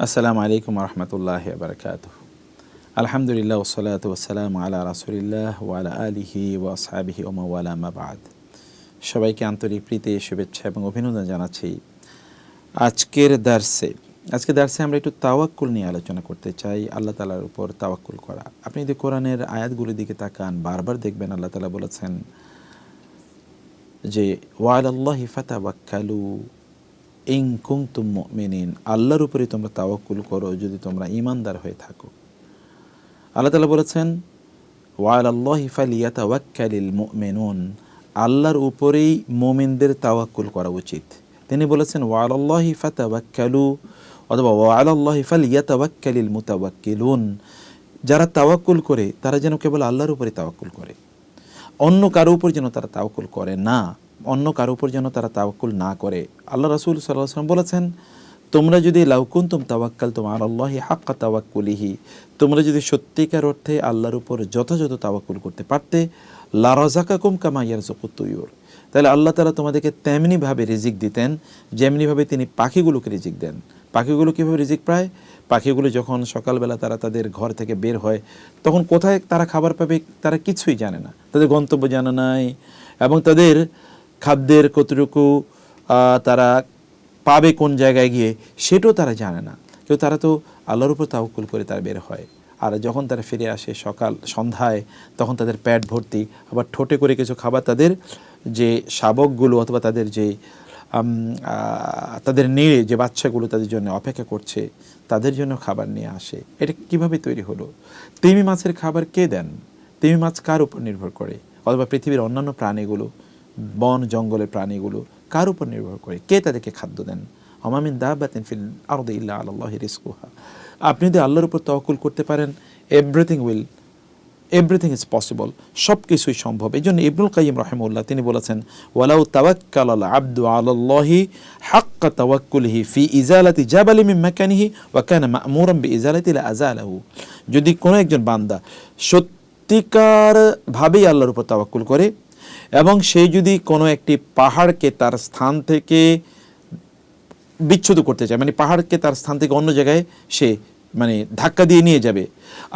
আসসালামু আলাইকুম রহমতুল্লাহি ওয়া বারাকাতুহু। আলহামদুলিল্লাহ ওয়াসসালাতু ওয়াসসালামু আলা রাসূলিল্লাহ ওয়া আলা আলিহি ওয়া আসহাবিহি ওয়া মাওয়ালা মা বা'দ। সবাইকে আন্তরিক প্রীতি, শুভেচ্ছা এবং অভিনন্দন জানাচ্ছি। আজকের দার্সে আমরা একটু তাওয়াক্কুল নিয়ে আলোচনা করতে চাই। আল্লাহ তাআলার উপর তাওয়াক্কুল করা। আপনি যদি কোরআনের আয়াতগুলির দিকে তাকান, বারবার দেখবেন আল্লাহ তাআলা বলেছেন যে ওয়া আলাল্লাহি ফাতাওয়াক্কালু ইন কুনতুম মুমিনিন, আল্লাহর উপরে তোমরা তাওয়াক্কুল করো যদি তোমরা ঈমানদার হয়ে থাকো। আল্লাহ তাআলা বলেছেন ওয়া আলাল্লাহি ফালিয়াতাওয়াক্কালিল মুমিনুন, আল্লাহর উপরেই মুমিনদের তাওয়াক্কুল করা উচিত। তিনি বলেছেন ওয়া আলাল্লাহি ফাতাওয়াক্কালু অথবা ওয়া আলাল্লাহি ফালিয়াতাওয়াক্কালিল মুতাওয়াক্কিলুন, যারা তাওয়াক্কুল করে তারা যেন কেবল আল্লাহর উপরে তাওয়াক্কুল করে, অন্য কারো উপর যেন তারা তাওয়াক্কুল করে না, অন্য কারো উপর যেন তারা তাওয়াক্কুল না করে। আল্লাহ রাসূল সাল্লাল্লাহু আলাইহি ওয়াসাল্লাম বলেছেন তোমরা যদি লাউ কুনতুম তাওয়াক্কালতুম আলাল্লাহি হাক্কা তাওয়াক্কুলিহি, তোমরা যদি সত্যিকার অর্থে আল্লাহর উপর যথাযথ তাওয়াক্কুল করতে পারতে, লা রাযাকাকুম কামা ইয়ারযুকুত তুয়ুর, তাহলে আল্লাহ তাআলা তোমাদেরকে তেমনিভাবে রিজিক দিতেন যেমনিভাবে তিনি পাখিগুলোকে রিজিক দেন। পাখিগুলো কীভাবে রিজিক পায়? পাখিগুলো যখন সকালবেলা তারা তাদের ঘর থেকে বের হয় তখন কোথায় তারা খাবার পাবে তারা কিছুই জানে না, তাদের গন্তব্য জানা নাই এবং তাদের খাদ্যের কতটুকু তারা পাবে কোন জায়গায় গিয়ে সেটাও তারা জানে না। কেউ তারা তো আল্লাহর উপর তাওয়াক্কুল করে তারা বের হয়, আর যখন তারা ফিরে আসে সন্ধ্যায় তখন তাদের পেট ভর্তি, আবার ঠোঁটে করে কিছু খাবার তাদের যে শাবকগুলো অথবা তাদের যে তাদের নেড়ে যে বাচ্চাগুলো তাদের জন্য অপেক্ষা করছে তাদের জন্য খাবার নিয়ে আসে। এটা কিভাবে তৈরি হলো? তিমি মাছের খাবার কে দেন? তিমি মাছ কার উপর নির্ভর করে? অথবা পৃথিবীর অন্যান্য প্রাণীগুলো, বন জঙ্গলের প্রাণীগুলো কার উপর নির্ভর করে? কে তাদেরকে খাদ্য দেন? ওমা মিন দাব্বাতিন ফিল আরদি ইল্লা আলাল্লাহি রিজকুহা। আপনি যদি আল্লাহর উপর তাওয়াক্কুল করতে পারেন, এভরিথিং ইজ পসিবল, সব কিছুই সম্ভব। এই জন্য ইবনুল কাইয়িম রাহিমাহুল্লাহ তিনি বলেছেন ওয়ালাউ তাওয়াক্কালাল আবদু আলাল্লাহি হাক্কা তাওয়াক্কুলিহি ফি ইজালাতি জাবালি মিন মাকানিহি ওয়া কানা মা'মুরান বিইজালাতি লা আযালাহু, যদি কোনো একজন বান্দা সত্যিকার ভাবেই আল্লাহর উপর তাওয়াক্কুল করে এবং সে যদি কোনো একটি পাহাড়কে তার স্থান থেকে বিচ্ছুত করতে চায়, মানে পাহাড়কে তার স্থান থেকে অন্য জায়গায় সে ধাক্কা দিয়ে নিয়ে যাবে,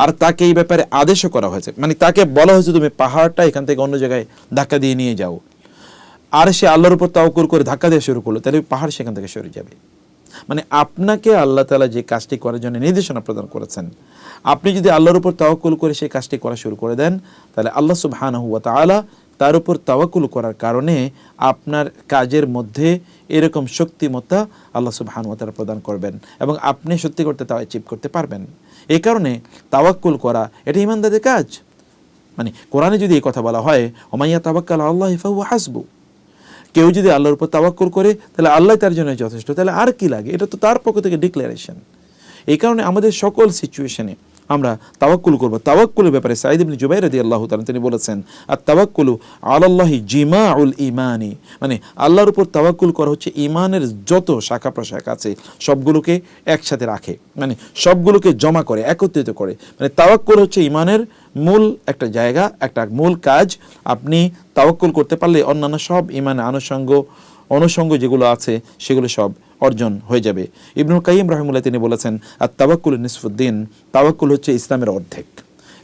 আর তাকে এই ব্যাপারে আদেশও করা হয়েছে, তাকে বলা হয়েছে তুমি পাহাড়টা এখান থেকে অন্য জায়গায় ধাক্কা দিয়ে নিয়ে যাও, আর সে আল্লাহর উপর তাওয়াক্কুল করে ধাক্কা দেওয়া শুরু করলো, তাহলে পাহাড় সেখান থেকে সরে যাবে। আপনাকে আল্লাহ তাআলা যে কাজটি করার জন্য নির্দেশনা প্রদান করেছেন, আপনি যদি আল্লাহর উপর তাওয়াক্কুল করে সেই কাজটি করা শুরু করে দেন, তাহলে আল্লাহ সুবহানাহু ওয়া তাআলা তার উপর তাওয়াক্কুল করার কারণে আপনার কাজের মধ্যে এরকম শক্তিমত্তা আল্লাহ সুবহানাহু ওয়া তাআলা প্রদান করবেন এবং আপনি সত্যি করতে অ্যাচিভ করতে পারবেন। এই কারণে তাওয়াক্কুল করা এটা ঈমানদারদের কাজ। কোরআনে যদি এই কথা বলা হয় ওমাইয়া তাওয়াক্কাল আলাল্লাহি ফাহুয়া হাসবু, কেউ যদি আল্লাহর উপর তাওয়াক্কুল করে তাহলে আল্লাহ তার জন্য যথেষ্ট, তাহলে আর কি লাগে? এটা তো তার পক্ষ থেকে ডিক্লারেশন। এই কারণে আমাদের সকল সিচুয়েশনে আমরা তাওয়াক্কুল করব। তাওয়াক্কুলের ব্যাপারে সাঈদ ইবনে জুবাইর রাদিয়াল্লাহু তাআলা তিনি বলেছেন আত তাওয়াক্কুলু আলাল্লাহি জিমাউল ঈমানি, আল্লাহর উপর তাওয়াক্কুল করা হচ্ছে ঈমানের যত শাখা প্রশাখা আছে সবগুলোকে একসাথে রাখে, সবগুলোকে জমা করে একত্রিত করে। তাওয়াক্কুল হচ্ছে ঈমানের মূল একটা জায়গা, একটা মূল কাজ। আপনি তাওয়াক্কুল করতে পারলে অন্যান্য সব ঈমানের অনুষঙ্গ যেগুলো আছে সেগুলো সব অর্জন হয়ে যাবে। ইবনুল কাইয়িম রাহিমাহুল্লাহ তিনি বলেছেন আত তাওয়াক্কুল নিসফুদ্দিন, তাওয়াক্কুল হচ্ছে ইসলামের অর্ধেক।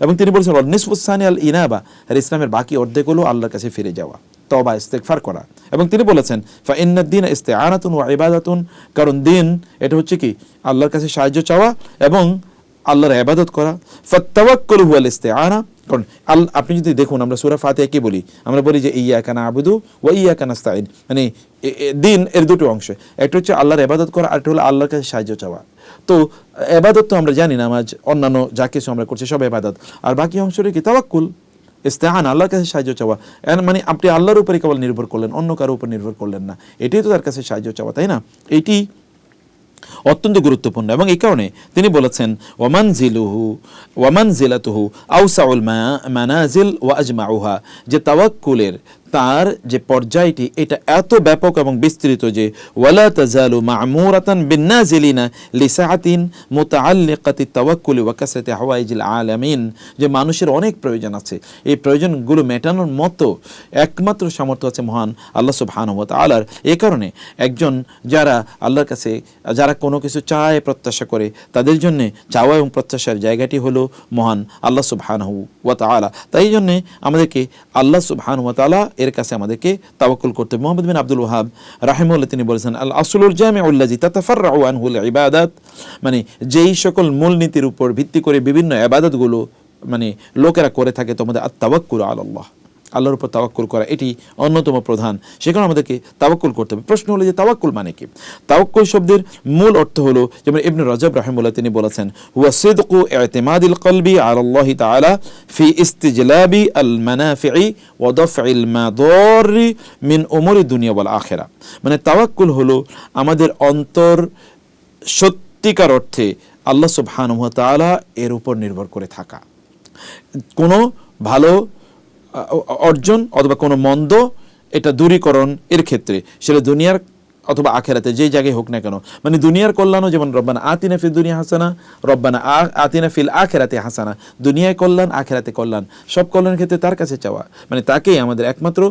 এবং তিনি বলেছেন নিসফুসানি আল ইনাবা, আর ইসলামের বাকি অর্ধেক হলো আল্লাহর কাছে ফিরে যাওয়া, তওবা ইস্তেগফার করা। এবং তিনি বলেছেন ফা ইন্নাদ দীন ইস্তিআনাতুন ওয়া ইবাদাতুন, কারণ দিন এটা হচ্ছে কি আল্লাহর কাছে সাহায্য চাওয়া এবং আল্লাহর ইবাদত করা। ফাত্তাওয়াক্কুল হুয়াল ইস্তিআনা, কারণ আপনি যদি দেখুন আমরা সূরা ফাতিহা কি বলি, আমরা বলি যে ইয়্যাকা না'বুদু ওয়া ইয়্যাকা নাস্তাঈন, দিন এর দুটো অংশ, একটা হচ্ছে আল্লাহর ইবাদত করা আর একটা হলো আল্লাহর কাছে সাহায্য চাওয়া। তো ইবাদত তো আমরা জানি নামাজ অন্যান্য যা কিছু আমরা করছি সব ইবাদত, আর বাকি অংশটা কি তাওয়াক্কুল ইস্তিআনা, আল্লাহর কাছে সাহায্য চাওয়া। আপনি আল্লাহর উপরে কেবল নির্ভর করলেন, অন্য কারো উপর নির্ভর করলেন না, এটাই তো তার কাছে সাহায্য চাওয়া, তাই না? এটি অত্যন্ত গুরুত্বপূর্ণ। এবং এই কারণে তিনি বলেছেন ওয়ামানজিলাতুহু আওসাউল মানাজিল ওয়া আজমাউহা, যে তার যে পর্যায়টি এটা এত ব্যাপক এবং বিস্তৃত যে ওয়ালা তাজালু মা'মুরাতান বিন্নাজিলিনা লিসাআতিন মুতাআল্লিকাতি তাওয়াক্কুলি ওয়া কাসরাতি হাওয়াইজিল আলামিন, যে মানুষের অনেক প্রয়োজন আছে, এই প্রয়োজনগুলো মেটানোর মতো একমাত্র সামর্থ্য আছে মহান আল্লাহ সুবহানাহু ওয়া তাআলার। এই কারণে একজন যারা আল্লাহর কাছে যারা কোনো কিছু চায় প্রত্যাশা করে তাদের জন্য চাওয়া এবং প্রত্যাশার জায়গাটি হলো মহান আল্লাহ সুবহানাহু ওয়া তাআলা। তাই জন্য আমাদেরকে আল্লাহ সুবহানাহু ওয়া তাআলা এর কাছে আমাদেরকে তাওয়াক্কুল করতে হবে। মুহাম্মদ বিন আব্দুল ওয়াহাব রাহিমাহুল্লাহ তিনি বলেছেন আল আসলুল জামিউল্লাযী তাতাফাররাউ আনহুল ইবাদাত, মানে যেই সকল মূলনীতির উপর ভিত্তি করে বিভিন্ন ইবাদতগুলো মানে লোকেরা করে থাকে তোমাদের আত-তাওয়াক্কুল আলাল্লাহ, আল্লাহর উপর তাওয়াক্কুল করা এটি অন্যতম প্রধান। সেখানে আমাদেরকে তাওয়াক্কুল করতে হবে। প্রশ্ন হলো যে তাওয়াক্কুল মানে কি? তাওয়াক্কুল শব্দের মূল অর্থ হলো, যেমন ইবনে রজব রাহিমাহুল্লাহ তিনি বলেছেন হুয়া সিদকু ইতিমাদিল কলবি আলাল্লাহি তাআলা ফি ইস্তিজলাবি আল মানাফি'i ওয়া দাফ'িল মাদাররি মিন উমুরি দুনিয়া ওয়াল আখিরা। মানে তাওয়াক্কুল হলো আমাদের অন্তর সত্যিকার অর্থে আল্লাহ সুবহানাহু ওয়া তাআলা এর উপর নির্ভর করে থাকা। কোনো ভালো অর্জন অথবা কোনো মন্দ এটা দূরীকরণ এর ক্ষেত্রে, সেটা দুনিয়ার অথবা আখেরাতে যেই জায়গায় হোক না কেন, মানে দুনিয়ার কল্যাণও যেমন রব্বানা আতিনা ফিদ দুনিয়া হাসানা রব্বানা আতিনা ফিল আখিরাতি হাসানা, দুনিয়ায় কল্যাণ আখেরাতে কল্যাণ, সব কল্যাণের ক্ষেত্রে তার কাছে চাওয়া, মানে তাকেই আমাদের একমাত্র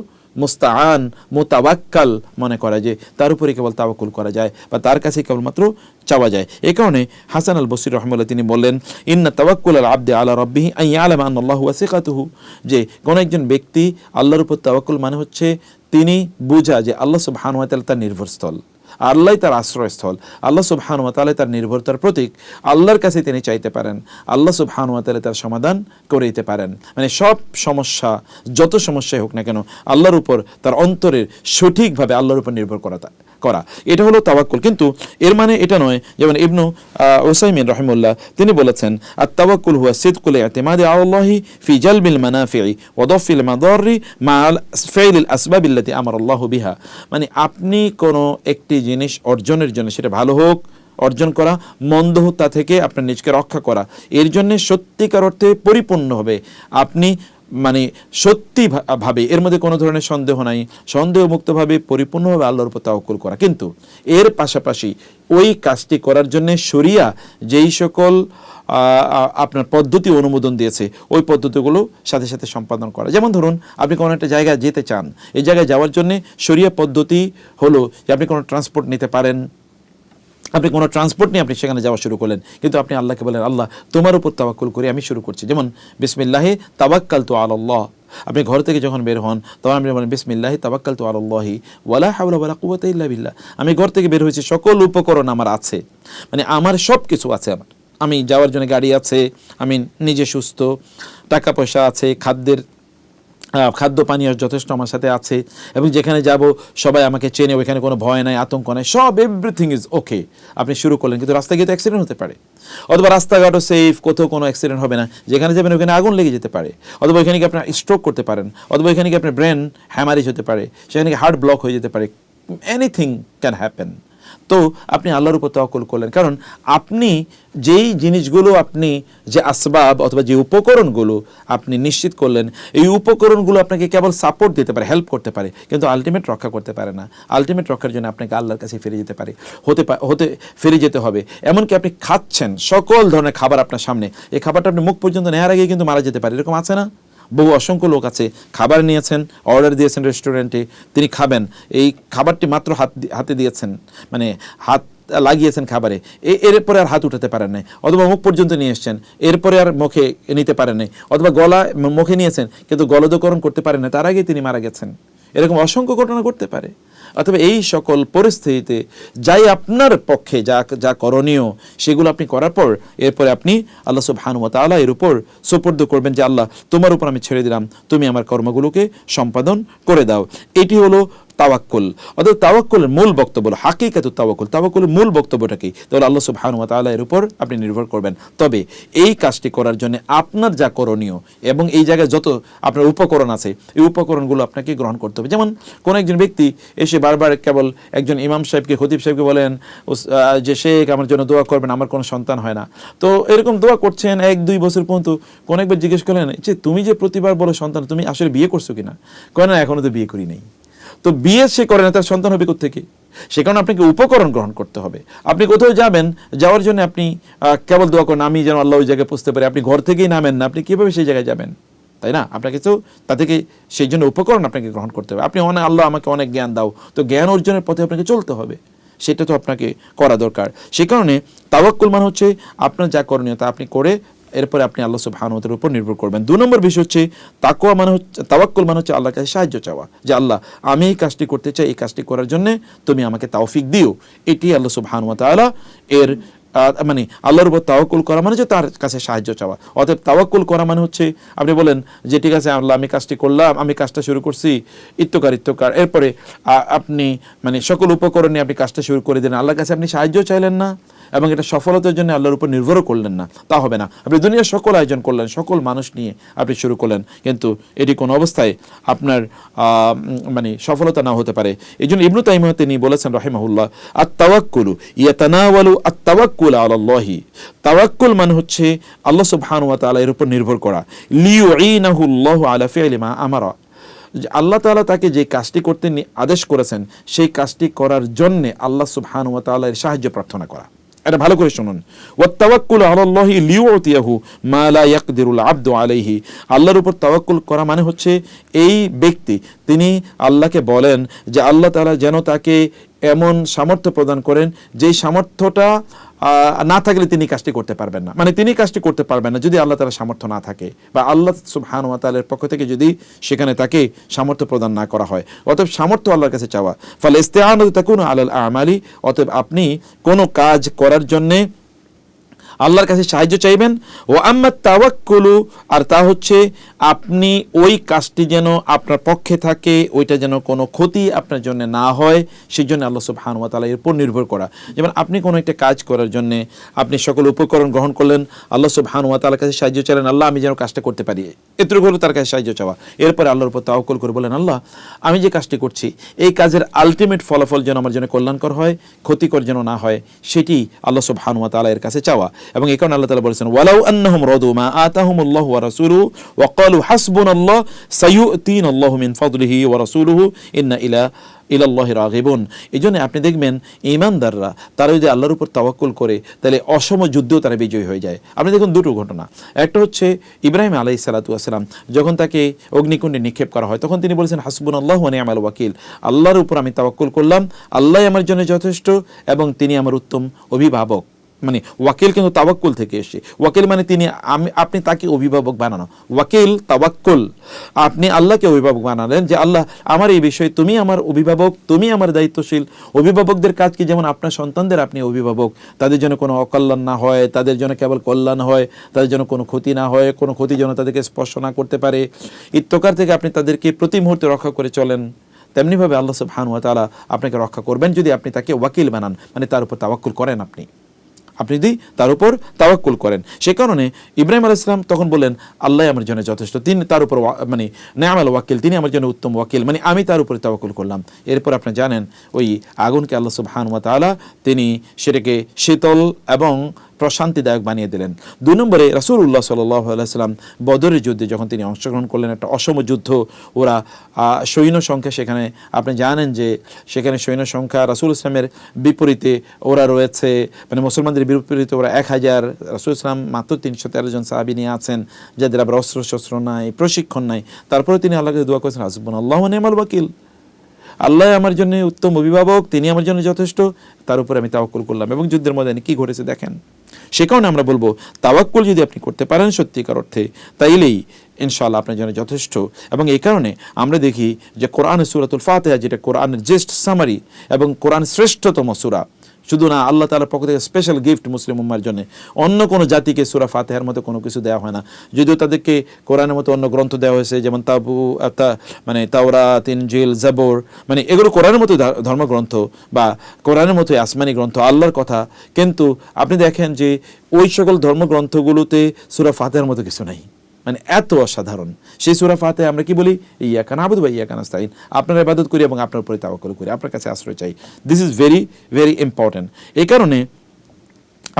মুস্তাআন মুতাওয়াক্কাল মনে করা, যে তার উপরে কেবল তাওয়াক্কুল করা যায় বা তার কাছে কেবলমাত্র চাওয়া যায়। এই কারণে হাসান আল বসরি রাহিমাহুল্লাহ তিনি বললেন ইন্না তাওয়াক্কুল আল আবদি আলা রাব্বিহি আন ইয়ালামা আন্নাল্লাহু ওয়াসিকাতুহু, যে কোন একজন ব্যক্তি আল্লাহর উপর তাওয়াক্কুল মানে হচ্ছে তিনি বুঝা যে আল্লাহ সুবহানাহু ওয়া তাআলা তার নির্ভরস্থল, আল্লাহ তার আশ্রয়স্থল, আল্লাহ সুবহানাহু ওয়া তাআলা তার নির্ভরতার প্রতীক, আল্লাহর কাছে তিনি চাইতে পারেন, আল্লাহ সুবহানাহু ওয়া তাআলা তার সমাধান করে দিতে পারেন। মানে সব সমস্যা যত সমস্যাই হোক না কেন আল্লাহর উপর তার অন্তরের সঠিকভাবে আল্লাহর উপর নির্ভর করা, এটা হলো তাওয়াক্কুল। কিন্তু এর মানে এটা নয়, যেমন ইবনু উসাইমিন রাহিমাহুল্লাহ তিনি বলেছেন আত-তাওয়াক্কুল হুয়া সিদকুল ইতিমাদি আলাল্লাহি ফি জালবিল মানাফি'i ওয়া দাফ'িল মাদাররি মা'আল ফাইলিল আসবাবিল্লাতী আমারাল্লাহু বিহা, মানে আপনি কোনো একটি জিনিস অর্জনের জন্য, সেটা ভালো হোক অর্জন করা, মন্দ হোক তা থেকে আপনার নিজকে রক্ষা করা, এর জন্য সত্যিকার অর্থে পরিপূর্ণভাবে আপনি মানে সত্যি ভাবে এর মধ্যে কোনো ধরনের সন্দেহ নাই, সন্দেহমুক্তভাবে পরিপূর্ণভাবে আল্লাহর উপর তাওয়াক্কুল করা। কিন্তু এর পাশাপাশি ওই কাজটি করার জন্য শরিয়া যেই সকল আপনার পদ্ধতি অনুমোদন দিয়েছে ওই পদ্ধতিগুলো সাথে সাথে সম্পাদন করা। যেমন ধরুন আপনি কোনো একটা জায়গায় যেতে চান, এই জায়গায় যাওয়ার জন্য শরিয়া পদ্ধতি হলো যে আপনি কোনো ট্রান্সপোর্ট নিতে পারেন, আপনি কোনো ট্রান্সপোর্ট নিয়ে আপনি সেখানে যাওয়া শুরু করলেন, কিন্তু আপনি আল্লাহকে বলেন আল্লাহ তোমার উপর তাওয়াক্কুল করে আমি শুরু করছি। যেমন বিসমিল্লাহি তাওয়াক্কালতু আলাল্লাহ, আপনি ঘর থেকে যখন বের হন তখন আপনি বলেন বিসমিল্লাহি তাওয়াক্কালতু আলাল্লাহি ওয়ালা হাওলা ওয়ালা কুওয়াতা ইল্লা বিল্লাহ, আমি ঘর থেকে বের হয়েছি, সকল উপকরণ আমার আছে, মানে আমার সব কিছু আছে, আমি যাওয়ার জন্য গাড়ি আছে, আমি নিজে সুস্থ, টাকা পয়সা আছে, খাদ্য পানীয় যথেষ্ট আমার সাথে আছে, এবং যেখানে যাব সবাই আমাকে চেনে, ওইখানে কোনো ভয় নাই, আতঙ্ক নাই, সব এভরিথিং ইজ ওকে। আপনি শুরু করলেন, কিন্তু রাস্তায় গিয়ে তো অ্যাক্সিডেন্ট হতে পারে, অথবা রাস্তাঘাটও সেফ, কোথাও কোনো অ্যাক্সিডেন্ট হবে না, যেখানে যাবেন ওখানে আগুন লেগে যেতে পারে, অথবা ওইখানে কি আপনার স্ট্রোক করতে পারেন, অথবা ওইখানে কি আপনার ব্রেন হ্যামারেজ হতে পারে, সেখানে কি হার্ট ব্লক হয়ে যেতে পারে, এনিথিং ক্যান হ্যাপেন। তো আপনি আল্লাহর উপর তাওয়াক্কুল করলেন, কারণ আপনি যেই জিনিসগুলো, আপনি যে আসবাব অথবা যে উপকরণগুলো আপনি নিশ্চিত করলেন, এই উপকরণগুলো আপনাকে কেবল সাপোর্ট দিতে পারে, হেল্প করতে পারে, কিন্তু আলটিমেট রক্ষা করতে পারে না। আলটিমেট রক্ষার জন্য আপনাকে আল্লাহর কাছে ফিরে যেতে পারে, ফিরে যেতে হবে। এমনকি আপনি খাচ্ছেন সকল ধরনের খাবার আপনার সামনে, এই খাবারটা আপনি মুখ পর্যন্ত নেওয়ার আগেই কিন্তু মারা যেতে পারে, এরকম আছে না? বহু অসংখ্য লোক আছে, খাবার নিয়েছেন, অর্ডার দিয়েছেন রেস্টুরেন্টে, তিনি খাবেন, এই খাবারটি মাত্র হাতে দিয়েছেন, মানে হাত লাগিয়েছেন খাবারে, এরপরে আর হাত উঠাতে পারেন নাই, অথবা মুখ পর্যন্ত নিয়ে এসছেন, এরপরে আর মুখে নিতে পারেন নাই, অথবা মুখে নিয়েছেন কিন্তু গলদকরণ করতে পারেন না, তার আগেই তিনি মারা গেছেন। এরকম অসংখ্য ঘটনা ঘটতে পারে। অথবা এই সকল পরিস্থিতিতে যাই আপনার পক্ষে যা করণীয় সেগুলো আপনি করার পর এরপরে আপনি আল্লাহ সুবহানাহু ওয়া তাআলা এর উপর সুপর্দ করবেন যে আল্লাহ তোমার উপর আমি ছেড়ে দিলাম, তুমি আমার কর্মগুলোকে সম্পাদন করে দাও। এটি হলো তাওয়াক্কুল। অর্থাৎ তাওয়াক্কুলের মূল বক্তব্য হলো হাকিকাতুত তাওয়াক্কুল। তাওয়াক্কুলের মূল বক্তব্যটা কি? তাহলে আল্লাহ সুবহানাহু ওয়া তাআলা এর উপর আপনি নির্ভর করবেন। তবে এই কাজটি করার জন্য আপনার যা করণীয় এবং এই জায়গায় যত আপনার উপকরণ আছে, এই উপকরণগুলো আপনাকে গ্রহণ করতে হবে। যেমন কোন একজন ব্যক্তি এসে বারবার কেবল একজন ইমাম সাহেবকে, খতিব সাহেবকে বলেন যে শেখ আমার জন্য দোয়া করবেন, আমার কোনো সন্তান হয় না। তো এরকম দোয়া করছেন 1-2 বছর পর্যন্ত। কোন একবার জিজ্ঞেস করলেন যে তুমি যে প্রতিবার বলো সন্তান, তুমি আসলে বিয়ে করছো কিনা? কয় না, এখনো তো বিয়ে করি নাই। তো বিয়ে সে করে না, তার সন্তান হবে কোত্থেকে? সে কারণে আপনাকে উপকরণ গ্রহণ করতে হবে। আপনি কোথাও যাবেন, যাওয়ার জন্য আপনি কেবল দোয়া করেন আমি যেন আল্লাহ ওই জায়গায় পৌঁছতে পারি, আপনি ঘর থেকেই নামেন না, আপনি কীভাবে সেই জায়গায় যাবেন? তাই না? আপনাকে তো তা থেকে সেই জন্য উপকরণ আপনাকে গ্রহণ করতে হবে। আপনি আল্লাহ আমাকে অনেক জ্ঞান দাও, তো জ্ঞান অর্জনের পথে আপনাকে চলতে হবে, সেটা তো আপনাকে করা দরকার। সে কারণে তাওয়াক্কুল মানে হচ্ছে আপনার যা করণীয় তা আপনি করে এরপরে আপনি আল্লাহ সুবহানাহু ওয়া তাআলার উপর নির্ভর করবেন। 2 নম্বর বিষয় হচ্ছে তাকওয়া মানে হচ্ছে, তাওয়াক্কুল মানে হচ্ছে আল্লাহর কাছে সাহায্য চাওয়া, যে আল্লাহ আমি এই কাজটি করতে চাই, এই কাজটি করার জন্য তুমি আমাকে তাওফিক দিও। এটি আল্লাহ সুবহানাহু ওয়া তাআলা এর মানে আল্লাহর উপর তাওয়াক্কুল করা মানে হচ্ছে তার কাছে সাহায্য চাওয়া। অতএব তাওয়াক্কুল করা মানে হচ্ছে আপনি বলেন যে ঠিক আছে আল্লাহ আমি কাজটি করলাম, আমি কাজটা শুরু করছি, ইত্যকার এরপরে আপনি মানে সকল উপকরণ নিয়ে আপনি কাজটা শুরু করে দিলেন, আল্লাহর কাছে আপনি সাহায্য চাইলেন না এবং এটা সফলতার জন্য আল্লাহর উপর নির্ভরও করলেন না, তা হবে না। আপনি দুনিয়ার সকল আয়োজন করলেন, সকল মানুষ নিয়ে আপনি শুরু করলেন, কিন্তু এটি কোনো অবস্থায় আপনার মানে সফলতা না হতে পারে। এই জন্য ইবনু তাইমিয়া তিনি বলেছেন রাহিমাহুল্লাহ, আত-তাওয়াক্কুলু ইয়াতানাওয়ালু আত-তাওয়াক্কুল আলাল্লাহি। তাওয়াক্কুল মানে হচ্ছে আল্লাহ সুবহানাহু ওয়া তাআলা এর উপর নির্ভর করা, লিয়ুঈনাহু আল্লাহু আলা ফি'লি মা আমারা। আল্লাহ তাআলা তাকে যে কাজটি করতে আদেশ করেছেন সেই কাজটি করার জন্য আল্লাহ সুবহানাহু ওয়া তাআলা এর সাহায্য প্রার্থনা করা। এটা ভালো করে শুনুন, ওয়াত-তাওয়াক্কুল আলাল্লাহি লিয়ুতিয়াহু মা লা ইয়াকদিরুল আবদু আলাইহি। আল্লাহর উপর তাওয়াক্কুল করা মানে হচ্ছে এই ব্যক্তি তিনি আল্লাহকে বলেন যে আল্লাহ তাআলা যেন তাকে এমন সামর্থ্য প্রদান করেন যেই সামর্থ্যটা না থাকলে তিনি কাজটি করতে পারবেন না। মানে তিনি কাজটি করতে পারবেন না যদি আল্লাহ তাআলার সামর্থ্য না থাকে, বা আল্লাহ সুবহানাহু ওয়া তাআলার পক্ষ থেকে যদি সেখানে তাকে সামর্থ্য প্রদান না করা হয়। অতএব সামর্থ্য আল্লাহর কাছে চাওয়া। ফাল ইস্তিআনাতু তাকুনু আলাল আমালি। অতএব আপনি কোনো কাজ করার জন্যে আল্লাহর কাছে সাহায্য চাইবেন। ও আম্মা তাওয়াক্কুলু, আর তা হচ্ছে আপনি ওই কাজটি যেন আপনার পক্ষে থাকে, ওইটা যেন কোনো ক্ষতি আপনার জন্য না হয়, সেই জন্য আল্লাহ সুবহানাহু ওয়া তাআলার উপর নির্ভর করা। যেমন আপনি কোনো একটা কাজ করার জন্য আপনি সকল উপকরণ গ্রহণ করলেন, আল্লাহ সুবহানাহু ওয়া তাআলার কাছে সাহায্য চাইলেন, আল্লাহ আমি যেন কাজটা করতে পারি, এতটুকু হলো তার কাছে সাহায্য চাওয়া। এরপরে আল্লাহর উপর তাওয়াক্কুল করে বলেন আল্লাহ আমি যে কাজটি করছি এই কাজের আলটিমেট ফলাফল যেন আমার জন্য কল্যাণকর হয়, ক্ষতিকর যেন না হয়, সেটি আল্লাহ সুবহানাহু ওয়া তাআলা এর কাছে চাওয়া। এবং এই কারণে আল্লাহ তাআলা বলেছেন ওয়ালাউ আন্নাহুম রাদু মা আতাহুমুল্লাহু ওয়া রাসূলুহু ওয়া ক্বালু হাসবুনাল্লাহ সায়ুতিনাল্লাহু মিন ফাদলিহি ওয়া রাসূলুহু ইন্না ইলাল্লাহি রাগিবুন। এই জন্য আপনি দেখবেন ঈমানদাররা তারা যদি আল্লাহর উপর তাওয়াক্কুল করে তাহলে অসম যুদ্ধেও তারা বিজয়ী হয়ে যায়। আপনি দেখুন দুটো ঘটনা, একটা হচ্ছে ইব্রাহিম আলাইহিস সালাতু ওয়াস সালাম যখন তাকে অগ্নিকুণ্ডে নিক্ষেপ করা হয় তখন তিনি বলেছেন হাসবুনাল্লাহু ওয়া নি'মাল ওয়াকিল, আল্লাহর উপর আমি তাওয়াক্কুল করলাম, আল্লাহই আমার জন্য যথেষ্ট এবং তিনি আমার উত্তম অভিভাবক। মানে ওয়াকিল কিন্তু তাওয়াক্কুল থেকে এসে, ওয়াকিল মানে তিনি আপনি তাকে অভিভাবক বানানো, ওয়াকিল তাওয়াক্কুল, আপনি আল্লাহকে অভিভাবক বানালেন যে আল্লাহ আমার এই বিষয়ে তুমি আমার অভিভাবক, তুমি আমার দায়িত্বশীল। অভিভাবকদের কাজ কি? যেমন আপনার সন্তানদের আপনি অভিভাবক, তাদের জন্য কোনো অকল্যাণ না হয়, তাদের জন্য কেবল কল্যাণ হয়, তাদের জন্য কোনো ক্ষতি না হয়, কোনো ক্ষতি যেন তাদেরকে স্পর্শ না করতে পারে, ইত্যকার থেকে আপনি তাদেরকে প্রতি মুহূর্তে রক্ষা করে চলেন। তেমনিভাবে আল্লাহ সুবহানাহু ওয়া তাআলা আপনাকে রক্ষা করবেন যদি আপনি তাকে ওয়াকিল বানান, মানে তার উপর তাওয়াক্কুল করেন আপনি যদি তার উপর তাওয়াক্কুল করেন। সে কারণে ইব্রাহিম আলাইহিস সালাম তখন বলেন আল্লাহ আমার জন্য যথেষ্ট, তিনি তার উপর মানে নি'মাল ওয়াকিল, তিনি আমার জন্য উত্তম ওয়াকিল, মানে আমি তার উপরে তাওয়াক্কুল করলাম। এরপর আপনি জানেন ওই আগুনকে আল্লাহ সুবহানাহু ওয়া তাআলা তিনি সেটাকে শীতল এবং প্রশান্তিদায়ক বানিয়ে দিলেন। 2 নম্বরে রাসূলুল্লাহ সাল্লাল্লাহু আলাইহি ওয়াসাল্লাম বদরের যুদ্ধে যখন তিনি অংশগ্রহণ করলেন, একটা অসম যুদ্ধ, ওরা সৈন্য সংখ্যা সেখানে আপনি জানেন যে সেখানে সৈন্য সংখ্যা রাসূল ইসলামের বিপরীতে ওরা রয়েছে, মানে মুসলমানদের বিপরীতে ওরা 1000, রাসূল ইসলাম মাত্র 313 জন সাহাবী নিয়ে আছেন যাদের আবার অস্ত্র নাই, প্রশিক্ষণ নাই। তারপরে তিনি আল্লাহকে দোয়া করেছেন হাসবুনাল্লাহু ওয়া নি'মাল ওয়াকিল, আল্লাহ আমার জন্য উত্তম অভিভাবক, তিনি আমার জন্য যথেষ্ট, তার উপরে আমি তাওয়াক্কুল করলাম। এবং যুদ্ধের মধ্যে কি ঘটেছে দেখেন। সে কারণে আমরা বলবো তাওয়াক্কুল যদি আপনি করতে পারেন সত্যিকার অর্থে তাইলেই ইনশাআল্লাহ আপনার জন্য যথেষ্ট। এবং এই কারণে আমরা দেখি যে কোরআনের সূরাতুল ফাতিহা, যেটা কোরআনের জেস্ট সামারি এবং কোরআন শ্রেষ্ঠতম সূরা, শুধু না, আল্লাহ তাআলার পক্ষ থেকে স্পেশাল গিফট মুসলিম উম্মার জন্য। অন্য কোনো জাতিকে সূরা ফাতিহার মতো কোনো কিছু দেওয়া হয় না, যদিও তাদেরকে কোরআনের মতো অন্য গ্রন্থ দেওয়া হয়েছে, যেমন মানে তাওরাত, ইনজিল, জাবুর, মানে এগুলো কোরআনের মতো ধর্মগ্রন্থ বা কোরআনের মতো আসমানি গ্রন্থ, আল্লাহর কথা। কিন্তু আপনি দেখেন যে ওই সকল ধর্মগ্রন্থগুলোতে সূরা ফাতিহার মতো কিছু নাই, মানে এত অসাধারণ। সেই সূরা ফাতিহা আমরা কি বলি? ইয়াকা না'বুদু ওয়া ইয়াকা নাস্তাইন, আপনার ইবাদত করি এবং আপনার উপরে তাওয়াক্কুল করি, আপনার কাছে আশ্রয় চাই। This is very very important. এই কারণে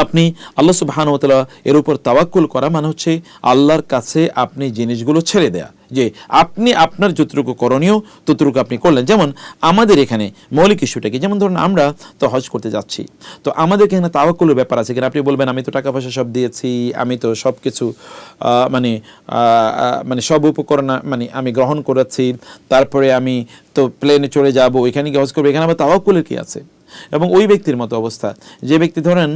আপনি আল্লাহ সুবহানাহু ওয়া তাআলা এর উপর তাওয়াক্কুল করা মানে হচ্ছে আল্লাহর কাছে আপনি জিনিসগুলো ছেড়ে দেয়া, যে আপনি আপনার যতটুকু করণীয় ততটুকু আপনি করলেন। যেমন আমাদের এখানে মৌলিক ইস্যুটা কি, যেমন ধরুন আমরা তো হজ করতে যাচ্ছি, তো আমাদের এখানে তাওয়াক্কুলের ব্যাপার আছে কিনা। আপনি বলবেন আমি তো টাকা পয়সা সব দিয়েছি, আমি তো সব কিছু মানে সব উপকরণ মানে আমি গ্রহণ করেছি, তারপরে আমি তো প্লেনে চলে যাব, এখানে কি হজ করবো, এখানে আবার তাওয়াক্কুলের কি আছে? এবং ওই ব্যক্তির মতো অবস্থা, যে ব্যক্তি ধরেন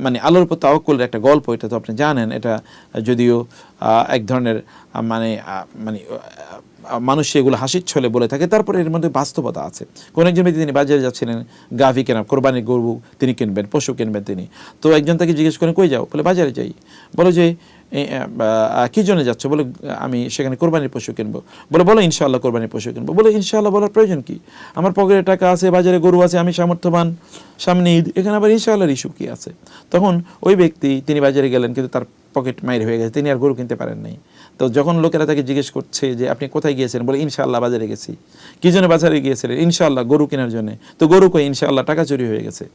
মানে আল্লাহর উপর তাওয়াক্কুলের একটা গল্প, এটা তো আপনি জানেন, এটা যদিও এক ধরনের মানে মানে মানুষ এগুলো হাসির ছলে বলে থাকে, তারপরে এর মধ্যে বাস্তবতা আছে। কোন একজন ব্যক্তি তিনি বাজারে যাচ্ছিলেন, গাভী কেনা, কোরবানির গরু তিনি কিনবেন, পশু কিনবেন তিনি। তো একজন তাকে জিজ্ঞেস করেন কই যাও? বলে বাজারে যাই। বলো যে কী জন্য যাচ্ছ? বলে আমি সেখানে কোরবানির পশু কিনবো। বলো ইনশাআল্লাহ কোরবানির পশু কিনবো। বলে ইনশাআল্লাহ বলার প্রয়োজন কি? আমার পকেটে টাকা আছে, বাজারে গরু আছে, আমি সামর্থ্যবান, সামনে ঈদ, এখানে আবার ইনশাআল্লাহর ইস্যু কী আছে? তখন ওই ব্যক্তি তিনি বাজারে গেলেন, কিন্তু তার পকেট মাইর হয়ে গেছে, তিনি আর গরু কিনতে পারেন নাই। তো যখন লোকেরা তাকে জিজ্ঞেস করছে যে আপনি কোথায় গিয়েছিলেন? বলে ইনশাআল্লাহ বাজারে গেছি। কী জন্য বাজারে গিয়েছিলেন? ইনশাআল্লাহ গরু কেনার জন্য। তো গরু কই? ইনশাআল্লাহ টাকা চুরি হয়ে গেছে।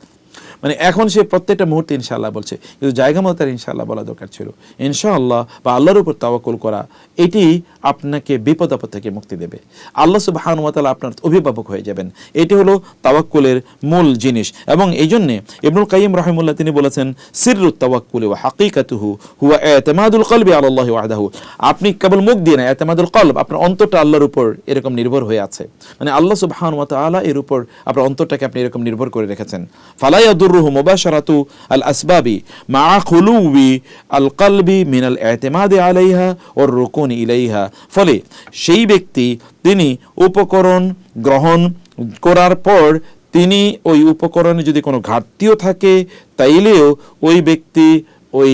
মানে এখন সে প্রত্যেকটা মুহূর্তে ইনশাআল্লাহ বলছে, কিন্তু জায়গা মতো তার ইনশাআল্লাহ বলা দরকার ছিল। ইনশাআল্লাহ বা আল্লাহর উপর তাওয়াক্কুল করা, এটি আপনাকে বিপদ আপদ থেকে মুক্তি দেবে। আল্লাহ সুবহানাহু ওয়া তাআলা আপনার অভিভাবক হয়ে যাবেন। এটি হলো তাওয়াক্কুলের মূল জিনিস। এবং এই জন্যে ইবনুল কাইয়িম রাহিমাহুল্লাহ তিনি বলেছেন, সিররুত তাওয়াক্কুলি ওয়া হাকীকাতুহু হুয়া ইতিমাদুল কলবি আলাল্লাহি ওয়াহদাহু। আপনি কেবল মুখ দিয়ে না, ইতিমাদুল কলব, আপনার অন্তরটা আল্লাহর উপর এরকম নির্ভর হয়ে আছে, মানে আল্লাহ সুবহানাহু ওয়া তাআলা এর উপর আপনার অন্তরটাকে আপনি এরকম নির্ভর করে রেখেছেন। ফালা ইয়াদুররুহু মুবাশারাতু আল আসবাবি মা খুলুবি আল কলবি মিনাল ইতিমাদি আলাইহা ওয়ার রুকুন ইলাইহা। ফলে সেই ব্যক্তি তিনি উপকরণ গ্রহণ করার পর তিনি ওই উপকরণে যদি কোনো ঘাটতিও থাকে, তাইলেও ওই ব্যক্তি ওই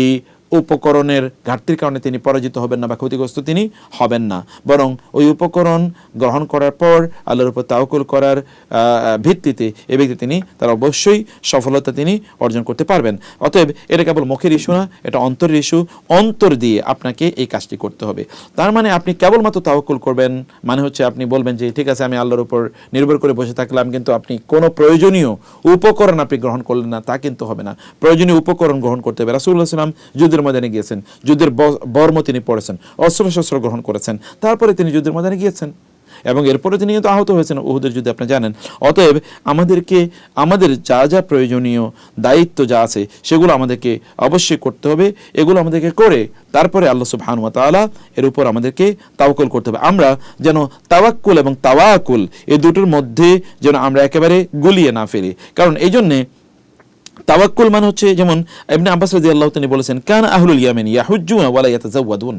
উপকরণের ঘাটতির কারণে তিনি পরাজিত হবেন না বা ক্ষতিগ্রস্ত তিনি হবেন না, বরং ওই উপকরণ গ্রহণ করার পর আল্লাহর উপর তাওয়াক্কুল করার ভিত্তিতে এই ব্যক্তি তিনি তার অবশ্যই সফলতা তিনি অর্জন করতে পারবেন। অতএব এটা কেবল মুখের ইস্যু না, এটা অন্তরের ইস্যু। অন্তর দিয়ে আপনাকে এই কাজটি করতে হবে। তার মানে আপনি কেবলমাত্র তাওয়াক্কুল করবেন মানে হচ্ছে আপনি বলবেন যে ঠিক আছে আমি আল্লাহর উপর নির্ভর করে বসে থাকলাম, কিন্তু আপনি কোনো প্রয়োজনীয় উপকরণ আপনি গ্রহণ করলেন না, তা কিন্তু হবে না। প্রয়োজনীয় উপকরণ গ্রহণ করতে হবে। রাসূলুল্লাহ সাল্লাল্লাহু আলাইহি ওয়াসাল্লাম যুদ্ধের ময়দানে গিয়েছেন, যুদ্ধের বর্ম তিনি পড়েছেন, অস্ত্রশস্ত্র গ্রহণ করেছেন, তারপরে তিনি যুদ্ধের ময়দানে গিয়েছেন এবং এরপরে তিনি কিন্তু আহত হয়েছেন উহুদের যুদ্ধে, আপনি জানেন। অতএব আমাদেরকে আমাদের যা যা প্রয়োজনীয় দায়িত্ব যা আছে সেগুলো আমাদেরকে অবশ্যই করতে হবে। এগুলো আমাদেরকে করে তারপরে আল্লাহ সুবহানাহু ওয়া তাআলা এর উপর আমাদেরকে তাওয়াক্কুল করতে হবে। আমরা যেন তাওয়াক্কুল এবং তাওয়াকুল এই দুটোর মধ্যে যেন আমরা একেবারে গুলিয়ে না ফেলি। কারণ এই জন্যে তাওয়াক্কুল মানে হচ্ছে, যেমন ইবনে আব্বাস রাদিয়াল্লাহু তিনি বলেছেন, কানা আহলুল ইয়ামিন ইয়াহুজ্জুনা ওয়া লা ইয়াতাযাওয়াদুন।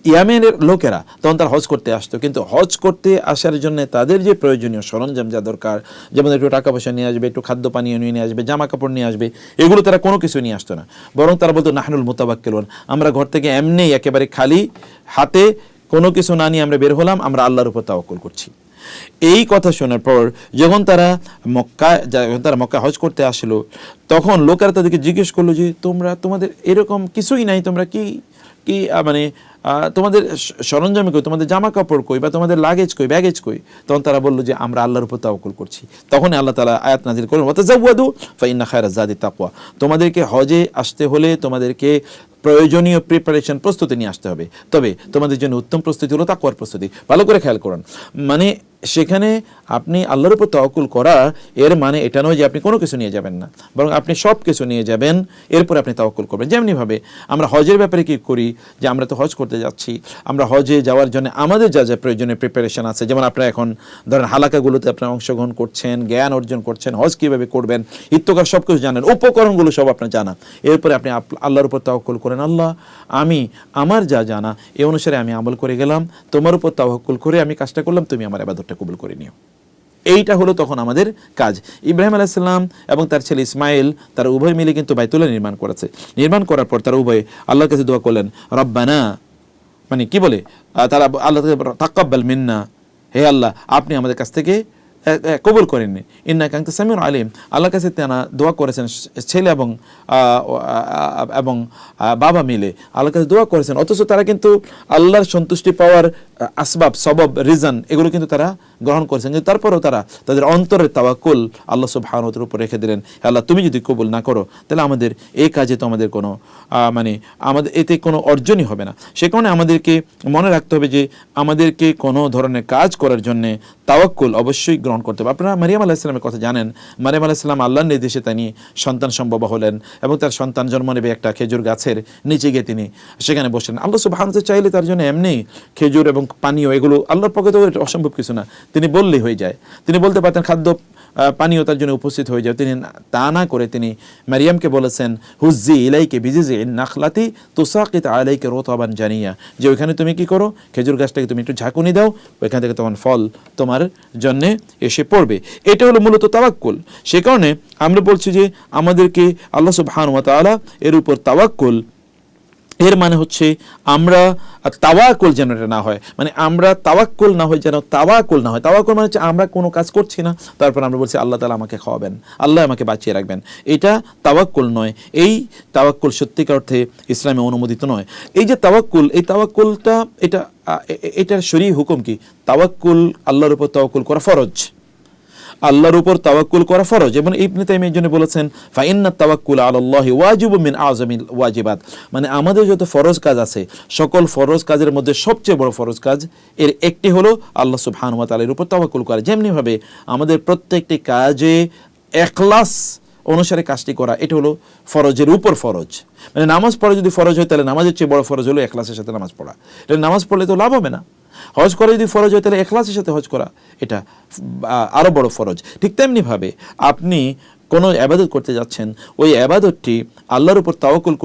ইয়ামেনের লোকেরা তখন তারা হজ করতে আসতো, কিন্তু হজ করতে আসার জন্য তাদের যে প্রয়োজনীয় সরঞ্জাম যা দরকার, যেমন একটু টাকা পয়সা নিয়ে আসবে, একটু খাদ্য পানীয় নিয়ে আসবে, জামা কাপড় নিয়ে আসবে, এগুলো তারা কোনো কিছু নিয়ে আসতো না। বরং তারা বলতো নাহনুল মুতাওয়াক্কিলুন, আমরা ঘর থেকে এমনি একেবারে খালি হাতে কোনো কিছু না নিয়ে আমরা বের হলাম, আমরা আল্লাহর উপর তাওয়াক্কুল করছি। এই কথা শোনার পর যখন তারা মক্কা হজ করতে আসলো, তখন লোকেরা তাদেরকে জিজ্ঞেস করলো যে তোমাদের এরকম কিছুই নাই, তোমরা কি কি মানে তোমাদের সরঞ্জাম কই, তোমাদের জামা কাপড় কই, বা তোমাদের লাগেজ কই, ব্যাগেজ কই? তখন তারা বললো যে আমরা আল্লাহর উপর তাওয়াক্কুল করছি। তখন আল্লাহ তাআলা আয়াত নাযিল করলেন, ওয়াতাযাওয়াদু ফাইন্না খায়রাজ যাদি তাকওয়া। তোমাদেরকে হজে আসতে হলে তোমাদেরকে প্রয়োজনীয় প্রিপারেশন প্রস্তুতি নিয়ে আসতে হবে, তবে তোমাদের জন্য উত্তম প্রস্তুতি হলো তাকওয়ার প্রস্তুতি। ভালো করে খেয়াল করুন, মানে সেখানে আপনি আল্লাহর উপর তাওয়াক্কুল করা এর মানে এটা নয় যে আপনি কোনো কিছু নিয়ে যাবেন না, বরং আপনি সব কিছু নিয়ে যাবেন, এরপরে আপনি তাওয়াক্কুল করবেন। যেমনিভাবে আমরা হজের ব্যাপারে কি করি, যে আমরা তো হজ করতে যাচ্ছি, আমরা হজে যাওয়ার জন্য আমাদের যা যা প্রয়োজনীয় প্রিপারেশন আছে, যেমন আপনারা এখন ধরেন হালাকাগুলোতে আপনারা অংশগ্রহণ করছেন, জ্ঞান অর্জন করছেন, হজ কীভাবে করবেন ইত্যাদি সব কিছু জানেন, উপকরণগুলো সব আপনার জানা। এরপরে আপনি আল্লাহর উপর তাওয়াক্কুল করেন, আল্লাহ আমি আমার যা জানা এ অনুসারে আমি আমল করে গেলাম, তোমার উপর তাওয়াক্কুল করে আমি কাজটা করলাম, তুমি আমার ইবাদতটা কবুল করে নিও। এইটা হলো তখন আমাদের কাজ। ইব্রাহিম আলাইহিস সালাম এবং তার ছেলে ইসমাইল তারা উভয় মিলে কিন্তু বাইতুল্লাহ নির্মাণ করেছে। নির্মাণ করার পর তারা উভয় আল্লাহর কাছে দোয়া করলেন, রব্বানা, মানে কি বলে তারা আল্লাহ তাকাব্বাল মিন্না, হে আল্লাহ আপনি আমাদের কাছ থেকে কবুল করেননি, ইন্নাকা আনতা সামিউল আলিম। আল্লাহর কাছে তারা দোয়া করেছেন, ছেলে এবং বাবা মিলে আল্লাহর কাছে দোয়া করেছেন, অথচ তারা কিন্তু আল্লাহর সন্তুষ্টি পাওয়ার আসবাব, সবব, রিজন এগুলো কিন্তু তারা গ্রহণ করেছেন। কিন্তু তারপরেও তারা তাদের অন্তরের তাওয়াক্কুল আল্লাহ সুবহানাহু ওয়া তাআলার উপর রেখে দিলেন। আল্লাহ তুমি যদি কবুল না করো তাহলে আমাদের এই কাজে তো আমাদের কোনো মানে আমাদের এতে কোনো অর্জনই হবে না। সে কারণে আমাদেরকে মনে রাখতে হবে যে আমাদেরকে কোনো ধরনের কাজ করার জন্যে তাওয়াক্কুল অবশ্যই গ্রহণ করতে হবে। আপনারা মারিয়াম আলাইহিস সালামের কথা জানেন। মারিয়াম আলাইহিস সালাম আল্লাহর নির্দেশে তিনি সন্তান সম্ভব হলেন এবং তার সন্তান জন্ম নেবে একটা খেজুর গাছের নিচে গিয়ে তিনি সেখানে বসলেন। আল্লাহ সুবহানাহু ওয়া তাআলা চাইলে তার জন্য এমনি খেজুর এবং পানীয় এগুলো আল্লাহর পক্ষে তো অসম্ভব কিছু না, তিনি বললেই হয়ে যায়। তিনি বলতে পারতেন খাদ্য পানীয় তার জন্য উপস্থিত হয়ে যায়, তিনি তা না করে তিনি মারিয়ামকে বলেছেন, হুজ্জি ইলাইকা বিজিজিন নাখলাতি তুসাকিত আলাইকা রুতাবান জানিয়া, যে ওইখানে তুমি কি করো, খেজুর গাছটাকে তুমি একটু ঝাঁকুনি দাও, ওইখান থেকে তখন ফল তোমার জন্যে এসে পড়বে। এটা হলো মূলত তাওয়াক্কুল। সে কারণে আমরা বলছি যে আমাদেরকে আল্লাহ সুবহানাহু ওয়া তাআলা এর উপর তাওয়াক্কুল, এর মানে হচ্ছে আমরা তাওয়াক্কুল যেন এটা না হয়, মানে আমরা তাওয়াক্কুল না হয়, যেন তাওয়াক্কুল না হয়। তাওয়াক্কুল মানে হচ্ছে আমরা কোনো কাজ করছি না, তারপর আমরা বলছি আল্লাহ তাআলা আমাকে খাওয়াবেন, আল্লাহ আমাকে বাঁচিয়ে রাখবেন, এটা তাওয়াক্কুল নয়। এই তাওয়াক্কুল সত্যিকার অর্থে ইসলামে অনুমোদিত নয়। এই যে তাওয়াক্কুল, এই তাওয়াক্কুলটা এটার শরীয়ী হুকুম কি? তাওয়াক্কুল, আল্লাহর উপর তাওয়াক্কুল করা ফরজ, আল্লাহর উপর তাওয়াক্কুল করা ফরজ। এবং ইবনে তাইমিয়া এর জন্য বলেছেন, ফাইন্নাত তাওয়াক্কুল আলাল্লাহি ওয়াজিবুম মিন আযমিল ওয়াজিবাত, মানে আমাদের যত ফরজ কাজ আছে সকল ফরজ কাজের মধ্যে সবচেয়ে বড় ফরজ কাজ এর একটি হলো আল্লাহ সুবহানাহু ওয়া তাআলার উপর তাওয়াক্কুল করা। যেমনি ভাবে আমাদের প্রত্যেকটি কাজে ইখলাস অনুসারে কাজটি করা, এটা হলো ফরজের উপর ফরজ। মানে নামাজ পড়া যদি ফরজ হয় তাহলে নামাজের চেয়ে বড় ফরজ হলো ইখলাসের সাথে নামাজ পড়া। এটা নামাজ পড়লে তো লাভ হবে না। হজ করা যদি ফরজ হয় তাহলে ইখলাসের সাথে হজ করা এটা আরও বড় ফরজ। ঠিক তেমনিভাবে আপনি কোনো ইবাদত করতে যাচ্ছেন, ওই ইবাদতটি আল্লাহর উপর তাওয়াক্কুল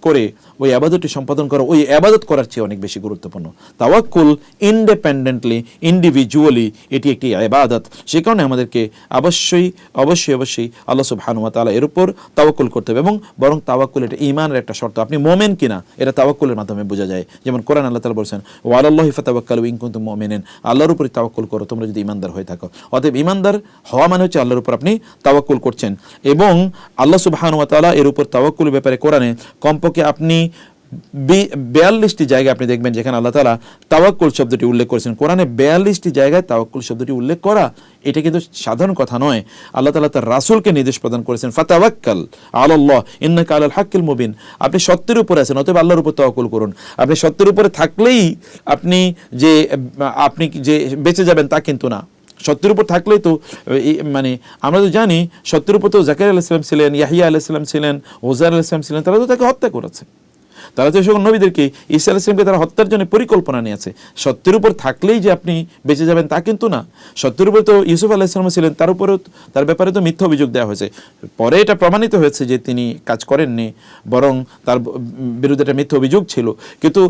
করে ওই ইবাদতটি সম্পাদন করা ওই ইবাদত করার চেয়ে অনেক বেশি গুরুত্বপূর্ণ। তাওয়াক্কুল ইন্ডিপেন্ডেন্টলি, ইন্ডিভিজুয়ালি এটি একটি ইবাদত। সে কারণে আমাদেরকে অবশ্যই অবশ্যই অবশ্যই আল্লাহ সুবহানাহু ওয়া তাআলা এর উপর তাওয়াক্কুল করতে হবে। এবং বরং তাওয়াক্কুল এটা ঈমানের একটা শর্ত। আপনি মুমিন কিনা এটা তাওয়াক্কুলের মাধ্যমে বোঝা যায়। যেমন কোরআন আল্লাহ তাআলা বলেছেন, ওয়া আলাল্লাহি ফাতাওয়াক্কালু ইন কুনতুম মুমিনিন, আল্লাহর উপরই তাওয়াক্কুল করো তোমরা যদি ঈমানদার হয়ে থাকো। অতএব ঈমানদার হওয়া মানে হচ্ছে আল্লাহর উপর আপনি তাওয়াক্কুল করছেন। এবং আল্লাহ সুবহানাহু ওয়া তাআলা এর উপর তাওয়াক্কুলের ব্যাপারে কোরআনে কমপক্ষে আপনি 42টি জায়গায় আপনি দেখবেন যেখানে আল্লাহ তাআলা তাওয়াক্কুল শব্দটি উল্লেখ করেছেন। কোরআনে 42টি জায়গায় তাওয়াক্কুল শব্দটি উল্লেখ করা এটা কিন্তু সাধারণ কথা নয়। আল্লাহ তাআলা তার রাসূলকে নির্দেশ প্রদান করেছেন, ফাতাওয়াক্কাল আলাল্লাহ ইন্নাকা আলাল হাক্কিল মুবিন, আপনি সত্যের উপরে আছেন অতএব আল্লাহর উপর তাওয়াক্কুল করুন। আপনি সত্যের উপরে থাকলেই আপনি যে বেঁচে যাবেন তা কিন্তু না। সত্যের উপর থাকলেই তো মানে আমরা তো জানি সত্যের উপর তো জাকারিয়া আলাইহিস সালাম ছিলেন, ইয়াহইয়া আলাইহিস সালাম ছিলেন, উযাইর আলাইহিস সালাম ছিলেন, তারা তো তাকে হত্যা করেছে। তারা তো সকল নবীদেরকে, ঈসা আলাইহিস সালামকে তারা হত্যার জন্য পরিকল্পনা নিয়েছে। সত্যের উপর থাকলেই যে আপনি বেঁচে যাবেন তা কিন্তু না। সত্যের উপর তো ইউসুফ আলাইহিস সালাম ছিলেন, তার উপরেও তার ব্যাপারে তো মিথ্যা অভিযোগ দেওয়া হয়েছে। পরে এটা প্রমাণিত হয়েছে যে তিনি কাজ করেননি, বরং তার বিরুদ্ধে একটা মিথ্যা অভিযোগ ছিল। কিন্তু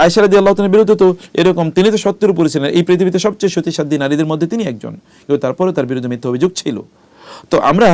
আয়েশা রাদিয়াল্লাহু তাআলার বিরুদ্ধে তো এরকম, তিনি তো সত্যের উপরে ছিলেন, এই পৃথিবীতে সবচেয়ে সতীসাধ্যী নারীদের মধ্যে তিনি একজন, কিন্তু তারপরেও তার বিরুদ্ধে মিথ্যা অভিযোগ ছিল। তো আমরা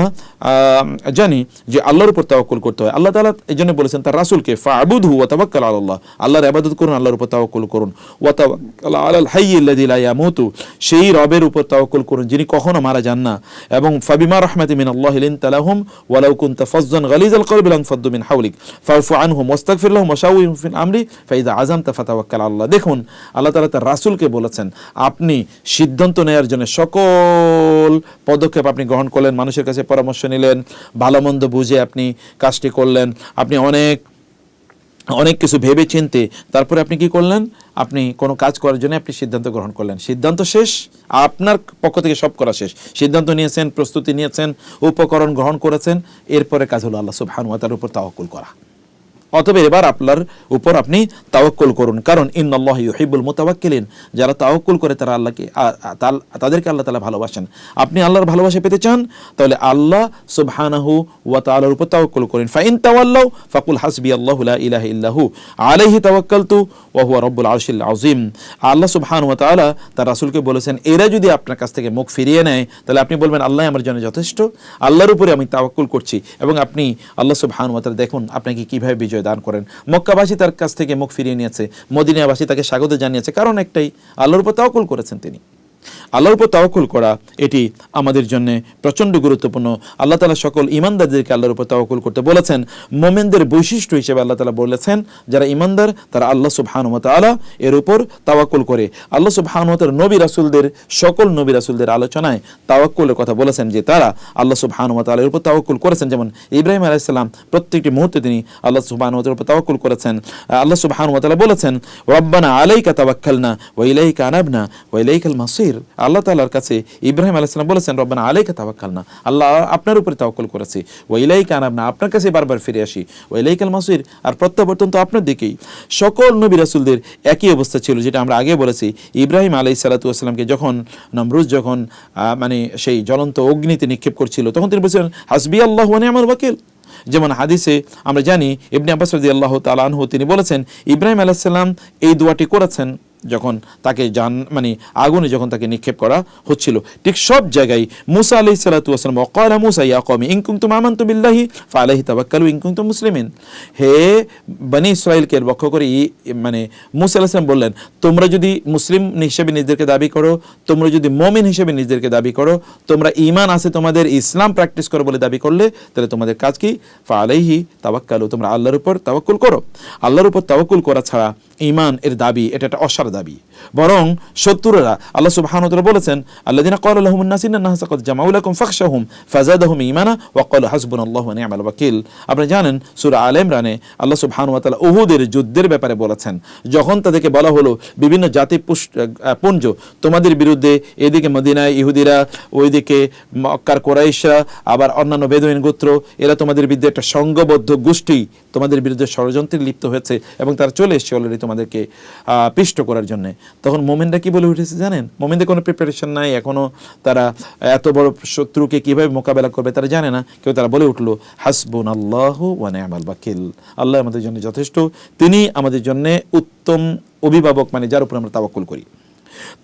জানি যে আল্লাহর উপর তাওয়াক্কুল করতে হয়। আল্লাহ তাআলা এই জন্য বলেছেন তার রাসূলকে, ফা'বুদহু ওয়া তাওয়াক্কাল আলাল্লাহ, আল্লাহর ইবাদত করুন, আল্লাহর উপর তাওয়াক্কুল করুন। ওয়া তাওয়াক্কাল আলাল হাইয়্যিল্লাযী লা ইয়ামুতু, সেই রবের উপর তাওয়াক্কুল করুন যিনি কখনো মারা যান না। এবং ফাবিমা রাহমাতিন মিনাল্লাহি লিনতা লাহুম ওয়ালাউ কুনতা ফাযযান গালিযাল কলবি লানফাদ্দু মিন হাওলিক ফা'ফু আনহুম ওয়াস্তাগফির লাহুম ওয়াশাউরিহুম ফিল আমরি ফাইযা আযামতা ফাতাওয়াক্কাল আলাল্লাহ। দেখুন আল্লাহ তাআলা তার রাসূলকে বলেছেন আপনি সিদ্ধান্ত নেওয়ার জন্য সকল পদক্ষেপ আপনি গ্রহণ করলেন, মানুষের কাছে পরামর্শ নিলেন, ভালো মন্দ বুঝে আপনি কাজটি করলেন, আপনি অনেক কিছু ভেবে চিনতে তারপরে আপনি কি করলেন, আপনি কোনো কাজ করার জন্য আপনি সিদ্ধান্ত গ্রহণ করলেন। সিদ্ধান্ত শেষ, আপনার পক্ষ থেকে সব করা শেষ। সিদ্ধান্ত নিয়েছেন, প্রস্তুতি নিয়েছেন, উপকরণ গ্রহণ করেছেন, এরপরে কাজ হলো আল্লাহ সুবহানাহু ওয়া তাআলার উপর তাওয়াক্কুল করা। অতএব এবার আপনার উপর আপনি তাওয়াক্কুল করুন, কারণ ইন্নাল্লাহা ইউহিব্বুল মুতাওয়াক্কিলিন, যারা তাওয়াক্কুল করে তারা আল্লাহকে তাদেরকে আল্লাহ তাআলা ভালোবাসেন। আপনি আল্লাহর ভালোবাসা পেতে চান তাহলে আল্লাহ সুবহানাহু ওয়া তাআলার উপর তাওয়াক্কুল করেন। ফাইন তাওয়াল্লাউ ফাকুল হাসবিয়াল্লাহু লা ইলাহা ইল্লাহু আলাইহি তাওয়াক্কালতু ওয়া হুয়া রাব্বুল আরশিল আযীম। আল্লাহ সুবহানাহু ওয়া তাআলা তার রাসূলকে বলেছেন, এরা যদি আপনার কাছ থেকে মুখ ফিরিয়ে নেয় তাহলে আপনি বলবেন আল্লাহ আমার জন্য যথেষ্ট, আল্লাহর উপরে আমি তাওয়াক্কুল করছি। এবং আপনি আল্লাহ সুবহানাহু ওয়া তাআলা দেখুন আপনাকে কিভাবে বিজয় দান করেন। মক্কাবাসী তার কাছ থেকে মুখ ফিরিয়ে নিয়েছে, মদিনাবাসী তাকে স্বাগত জানিয়েছে, কারণ একটাই, আল্লাহর উপর তাওয়াক্কুল করেছেন তিনি। আল্লাহর উপর তাওয়াক্কুল করা এটি আমাদের জন্য প্রচণ্ড গুরুত্বপূর্ণ। আল্লাহ তাআলা সকল ঈমানদারদেরকে আল্লাহর উপর তাওয়াক্কুল করতে বলেছেন। মুমিনদের বৈশিষ্ট্য হিসেবে আল্লাহ তাআলা বলেছেন যারা ঈমানদার তারা আল্লাহ সুবহানাহু ওয়া তাআলা এর উপর তাওয়াক্কুল করে। আল্লাহ সুবহানাহু ওয়া তাআলা নবী রাসূলদের, সকল নবী রাসূলদের আলোচনায় তাওয়াক্কুলের কথা বলেছেন যে তারা আল্লাহ সুবহানাহু ওয়া তাআলা এর উপর তাওয়াক্কুল করেছেন। যেমন ইব্রাহিম আলাইহিস সালাম প্রত্যেকটি মুহূর্তে তিনি আল্লাহ সুবহানাহু ওয়া তাআলার উপর তাওয়াক্কুল করেছেন। আল্লাহ সুবহানাহু ওয়া তাআলা বলেছেন রব্বানা আলাইকা তাওয়াক্কালনা ওয়া ইলাইকা আনাবনা ওয়া ইলাইকাল মাসির। আল্লাহ তাআলার কাছে ইব্রাহিম আলাইহিস সালাম বলেছেন রব্বানা আলাইকা তাওয়াক্কালনা, আল্লাহ আপনার উপরে তাওয়াক্কুল করেছি, ওয়া ইলাইকা আনাবনা, আপনার কাছে বারবার ফিরে আসি, ওয়া ইলাইকাল মাসির, আর প্রত্যাবর্তন তো আপনার দিকেই। সকল নবী রাসূলদের একই অবস্থা ছিল, যেটা আমরা আগে বলেছি। ইব্রাহিম আলাইহিস সালাতু ওয়াস সালামকে যখন নমরুদ মানে সেই জ্বলন্ত অগ্নিতে নিক্ষেপ করছিল তখন তিনি বলেছিলেন হাসবিয়াল্লাহু ওয়া নি'মাল ওয়াকিল। যেমন হাদিসে আমরা জানি ইবনে আব্বাস রাদিয়াল্লাহু তাআলা আনহু তিনি বলেছেন ইব্রাহিম আলাইহিস সালাম এই দোয়াটি করেছেন যখন তাকে আগুনে যখন তাকে নিক্ষেপ করা হচ্ছিল। ঠিক সব জায়গায় মুসা আলাইহিস সালাতু ওয়াস সালাম ওয়াকালা মুসা ইয়া কওমি ইন কুনতুম আমানতু বিল্লাহি ফালাইহি তাওয়াক্কালু ইন কুনতুম মুসলিমিন, হে বনি ইসরাঈলকে লক্ষ্য করে মুসা আলাইহিস সালাম বললেন তোমরা যদি মুসলিম হিসেবে নিজেদেরকে দাবি করো, তোমরা যদি মুমিন হিসেবে নিজেদেরকে দাবি করো, তোমরা ঈমান আছে তোমাদের, ইসলাম প্র্যাকটিস করো বলে দাবি করলে তাহলে তোমাদের কাজ কি? ফালাইহি তাওয়াক্কালু, তোমরা আল্লাহর উপর তাওয়াক্কুল করো। আল্লাহর উপর তাওয়াক্কুল করা ছাড়া ঈমান এর দাবি এটা একটা অসার দাবি। বরং শত্রুরা আল্লাহ সুবহানাহু ওয়া তাআলা বলেছেন আল্লাযিনা ক্বালা লাহুমুন নাস ইন্নান নাসা ক্বাদ জামাউ লাকুম ফাখশাহুম ফাযাদাহুম ঈমানা ওয়া ক্বালু হাসবুনাল্লাহু ওয়া নি'মাল ওয়াকিল। আপনি জানেন সূরা আলে ইমরানে আল্লাহ সুবহানাহু ওয়া তাআলা উহুদের যুদ্ধের ব্যাপারে বলেছেন, যখন তাদেরকে বলা হলো বিভিন্ন জাতি পুঞ্জ তোমাদের বিরুদ্ধে, এদিকে মদিনায় ইহুদিরা, ওইদিকে মক্কার কুরাইশরা, আবার অন্যান্য বেদুইন গোত্র, এরা তোমাদের বিরুদ্ধে একটা সংঘবদ্ধ গোষ্ঠী তোমাদের বিরুদ্ধে ষড়যন্ত্রে লিপ্ত হয়েছে এবং তারা চলে এসেছে অলরেডি তোমাদেরকে পিষ্ট করার জন্য। তখন মোমেনরা কি বলে উঠেছে জানেন? মোমেনদের কোনো প্রিপারেশন নাই, এখনো তারা এত বড় শত্রুকে কিভাবে মোকাবেলা করবে তারা জানে না। কেউ তারা বলে উঠলো হাসবুনাল্লাহু ওয়া নি'মাল ওয়াকিল, আল্লাহ আমাদের জন্য যথেষ্ট, তিনি আমাদের জন্য উত্তম অভিভাবক, যার উপর আমরা তাওয়াক্কুল করি।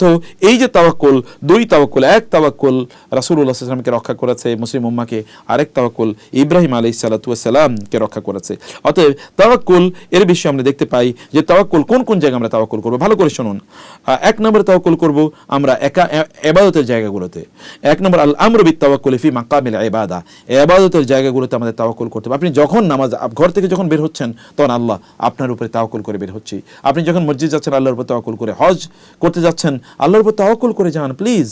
তো এই যে তাওয়াক্কুল, দুই তাওয়াক্কুল, এক তাওয়াক্কুল রাসূলুল্লাহ সাল্লাল্লাহু আলাইহি ওয়াসাল্লামকে রক্ষা করেছে মুসলিম উম্মাহকে, আরেক তাওয়াক্কুল ইব্রাহিম আলাইহিস সালাতু ওয়াস সালামকে রক্ষা করেছে। অতএব তাওয়াক্কুল এর বিষয়ে আমরা দেখতে পাই যে তাওয়াক্কুল কোন কোন জায়গায় আমরা তাওয়াক্কুল করব, ভালো করে শুনুন। এক নম্বরে তাওয়াক্কুল করব আমরা ইবাদতের জায়গাগুলোতে। এক নম্বর আল আমরু বিত তাওয়াক্কুল ফি মাকামিল ইবাদা, ইবাদতের জায়গাগুলোতে আমাদের তাওয়াক্কুল করতে হবে। আপনি যখন ঘর থেকে যখন বের হচ্ছেন তখন আল্লাহ আপনার উপরে তাওয়াক্কুল করে বের হচ্ছে। আপনি যখন মসজিদ যাচ্ছেন আল্লাহর উপর তাওয়াক্কুল করে, হজ করতে যাচ্ছেন আল্লাহর উপর তাওয়াক্কুল করে যান প্লিজ।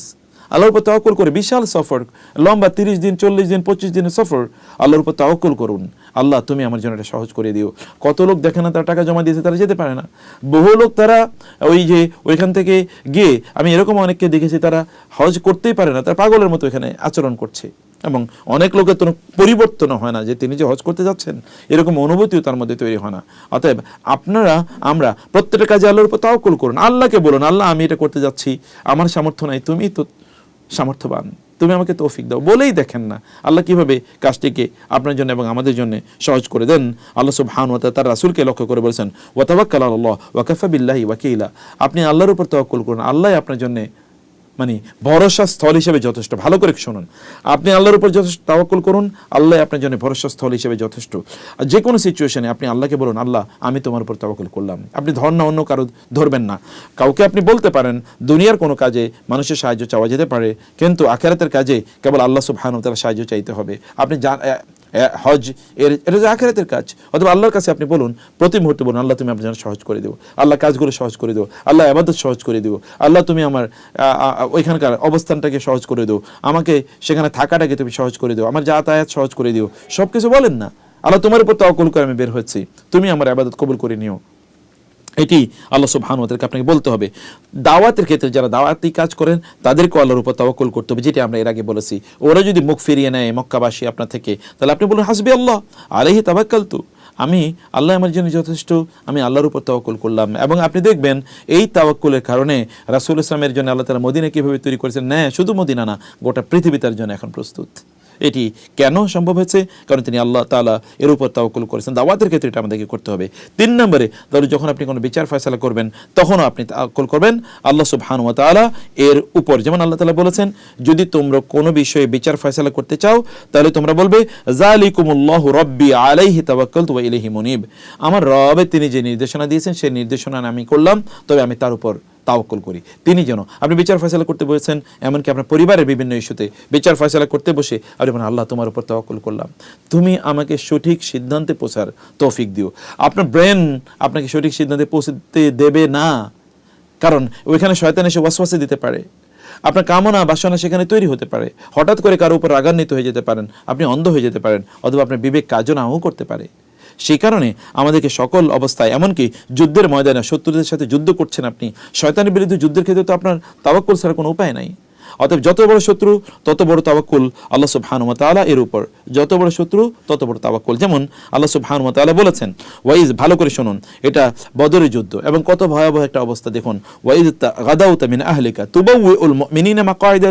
আল্লাহর উপর তাওয়াক্কুল করে, বিশাল সফর, লম্বা 30 দিন 40 দিন 25 দিনের সফর, আল্লাহর উপর তাওয়াক্কুল করুন। আল্লাহ তুমি আমার জন্য এটা সহজ করে দিও। কত লোক দেখে না তারা টাকা জমা দিয়েছে, তারা যেতে পারে না। বহু লোক তারা ওইখান থেকে গিয়ে, আমি এরকম অনেককে দেখেছি তারা হজ করতেই পারে না, তারা পাগলের মতো এখানে আচরণ করছে। এবং অনেক লোকের তো পরিবর্তন হয় না যে তিনি যে হজ করতে যাচ্ছেন, এরকম অনুভূতিও তার মধ্যে তৈরি হয় না। অতএব আমরা প্রত্যেকটা কাজে আল্লাহর উপর তাওয়াক্কুল করুন। আল্লাহকে বলুন আল্লাহ আমি এটা করতে যাচ্ছি, আমার সামর্থ্য নাই, তুমি তো সামর্থ্যবান, তুমি আমাকে তৌফিক দাও। বলেই দেখেন না আল্লাহ কিভাবে কাজটিকে আপনার জন্য এবং আমাদের জন্য সহজ করে দেন। আল্লাহ সুবহানাহু ওয়া তাআলা তার রাসূলকে লক্ষ্য করে বলেছেন ওয়া তাওয়াক্কাল আলাল্লাহ ওয়া কাফা বিল্লাহি ওয়াকিলা, আপনি আল্লাহর উপর তাওয়াক্কুল করুন, আল্লাহ আপনার জন্য ভরসা স্থল হিসেবে যথেষ্ট। ভালো করে শুনুন, আপনি আল্লাহর উপর যথেষ্ট তাওয়াক্কুল করুন, আল্লাহ আপনার জন্য ভরসা স্থল হিসেবে যথেষ্ট। যে কোনো সিচুয়েশনে আপনি আল্লাহকে বলুন আল্লাহ আমি তোমার উপর তাওয়াক্কুল করলাম। আপনি অন্য কারো ধরবেন না। কাউকে আপনি বলতে পারেন, দুনিয়ার কোনো কাজে মানুষের সাহায্য চাওয়া যেতে পারে, কিন্তু আখিরাতের কাজে কেবল আল্লাহ সুবহানাহু ওয়া তাআলার সাহায্য চাইতে হবে। আপনি হজ এটা যে আখিরাতের কাজ, অথবা আল্লাহর কাছে আপনি বলুন, প্রতি মুহূর্তে বলুন আল্লাহ তুমি আপনার জন্য সহজ করে দিও, আল্লাহ কাজগুলো সহজ করে দিও, আল্লাহ ইবাদত সহজ করে দিও, আল্লাহ তুমি আমার ওইখানকার অবস্থানটাকে সহজ করে দিও, আমাকে সেখানে থাকাটাকে তুমি সহজ করে দিও, আমার যাতায়াত সহজ করে দিও। সব কিছু বলেন না, আল্লাহ তোমার উপর তাওয়াক্কুল করে আমি বের হচ্ছি, তুমি আমার ইবাদত কবুল করে নিও। এটি আল্লাহ সুবহানাহু ওয়া তাআলাকে আপনাকে বলতে হবে। দাওয়াতের ক্ষেত্রে যারা দাওয়াতি কাজ করেন তাদেরকে আল্লাহর উপর তাওয়াক্কুল করতে হবে, যেটি আমরা এর আগে বলেছি। ওরা যদি মুখ ফিরিয়ে নেয় মক্কাবাসী আপনার থেকে, তাহলে আপনি বলুন হাসবি আল্লাহ আলাইহি তাওয়াক্কালতু, আমি আল্লাহ আমার জন্য যথেষ্ট, আমি আল্লাহর উপর তাওয়াক্কুল করলাম। এবং আপনি দেখবেন এই তাওয়াক্কুলের কারণে রাসূল ইসলামের জন্য আল্লাহ তাআলা মদিনা কীভাবে তৈরি করেছেন, না শুধু মদিনা না, গোটা পৃথিবী তার জন্য এখন প্রস্তুত। এটি কেন সম্ভব হয়েছে? কারণ তিনি আল্লাহ তাআলা এর উপর তাওয়াক্কুল করেছেন। দাওয়াতের ক্ষেত্রে এটা আমাদেরকে করতে হবে। 3 নম্বরে, তাহলে যখন আপনি কোনো বিচার ফয়সালা করবেন তখনও আপনি তাওয়াক্কুল করবেন আল্লাহ সুবহানাহু ওয়া তাআলা এর উপর। যেমন আল্লাহ তাআলা বলেছেন, যদি তোমরা কোনো বিষয়ে বিচার ফয়সালা করতে চাও তাহলে তোমরা বলবে যালিকুমুল্লাহু রাব্বি আলাইহি তাওয়াক্কালতু ওয়া ইলাইহি মুনীব। আমার রব তিনি যে নির্দেশনা দিয়েছেন সেই নির্দেশনা আমি করলাম, তবে আমি তার উপর তাওয়াক্কুল করি। তিনি যেন আপনি বিচার ফয়সালা করতে বলেছেন, এমনকি আপনার পরিবারের বিভিন্ন ইস্যুতে বিচার ফয়সালা করতে বসে আপনি বলেন আল্লাহ তোমার উপর তাওয়াক্কুল করলাম, তুমি আমাকে সঠিক সিদ্ধান্তে পৌঁছার তৌফিক দিও। আপনার ব্রেন আপনাকে সঠিক সিদ্ধান্তে পৌঁছতে দেবে না, কারণ ওইখানে শয়তান এসে ওয়াসওয়াসা দিতে পারে, আপনার কামনা বাসনা সেখানে তৈরি হতে পারে, হঠাৎ করে কারো উপর রাগান্বিত হয়ে যেতে পারেন, আপনি অন্ধ হয়ে যেতে পারেন, অথবা আপনার বিবেক কাজও নাও করতে পারে। সেই কারণে আমাদেরকে সকল অবস্থায়, এমনকি যুদ্ধের ময়দানে শত্রুদের সাথে যুদ্ধ করছেন আপনি, শয়তানের বিরুদ্ধে যুদ্ধের ক্ষেত্রে তো আপনার তাওয়াক্কুল ছাড়া কোনো উপায় নাই। অতএব যত বড় শত্রু তত বড় তাওয়াক্কুল আল্লাহ সুবহানাহু ওয়া তাআলা এর উপর, যত বড় শত্রু তত বড় তাওয়াক্কুল। যেমন আল্লাহ সুবহানাহু ওয়া তাআলা বলেছেন, ওয়াইজ, ভালো করে শুনুন, এটা বদরের যুদ্ধ এবং কত ভয়াবহ একটা অবস্থা দেখুন। ওয়াইজ গাদাউতা মিন আহলিকা তুবাউউল মুমিনিনা মাকআইদা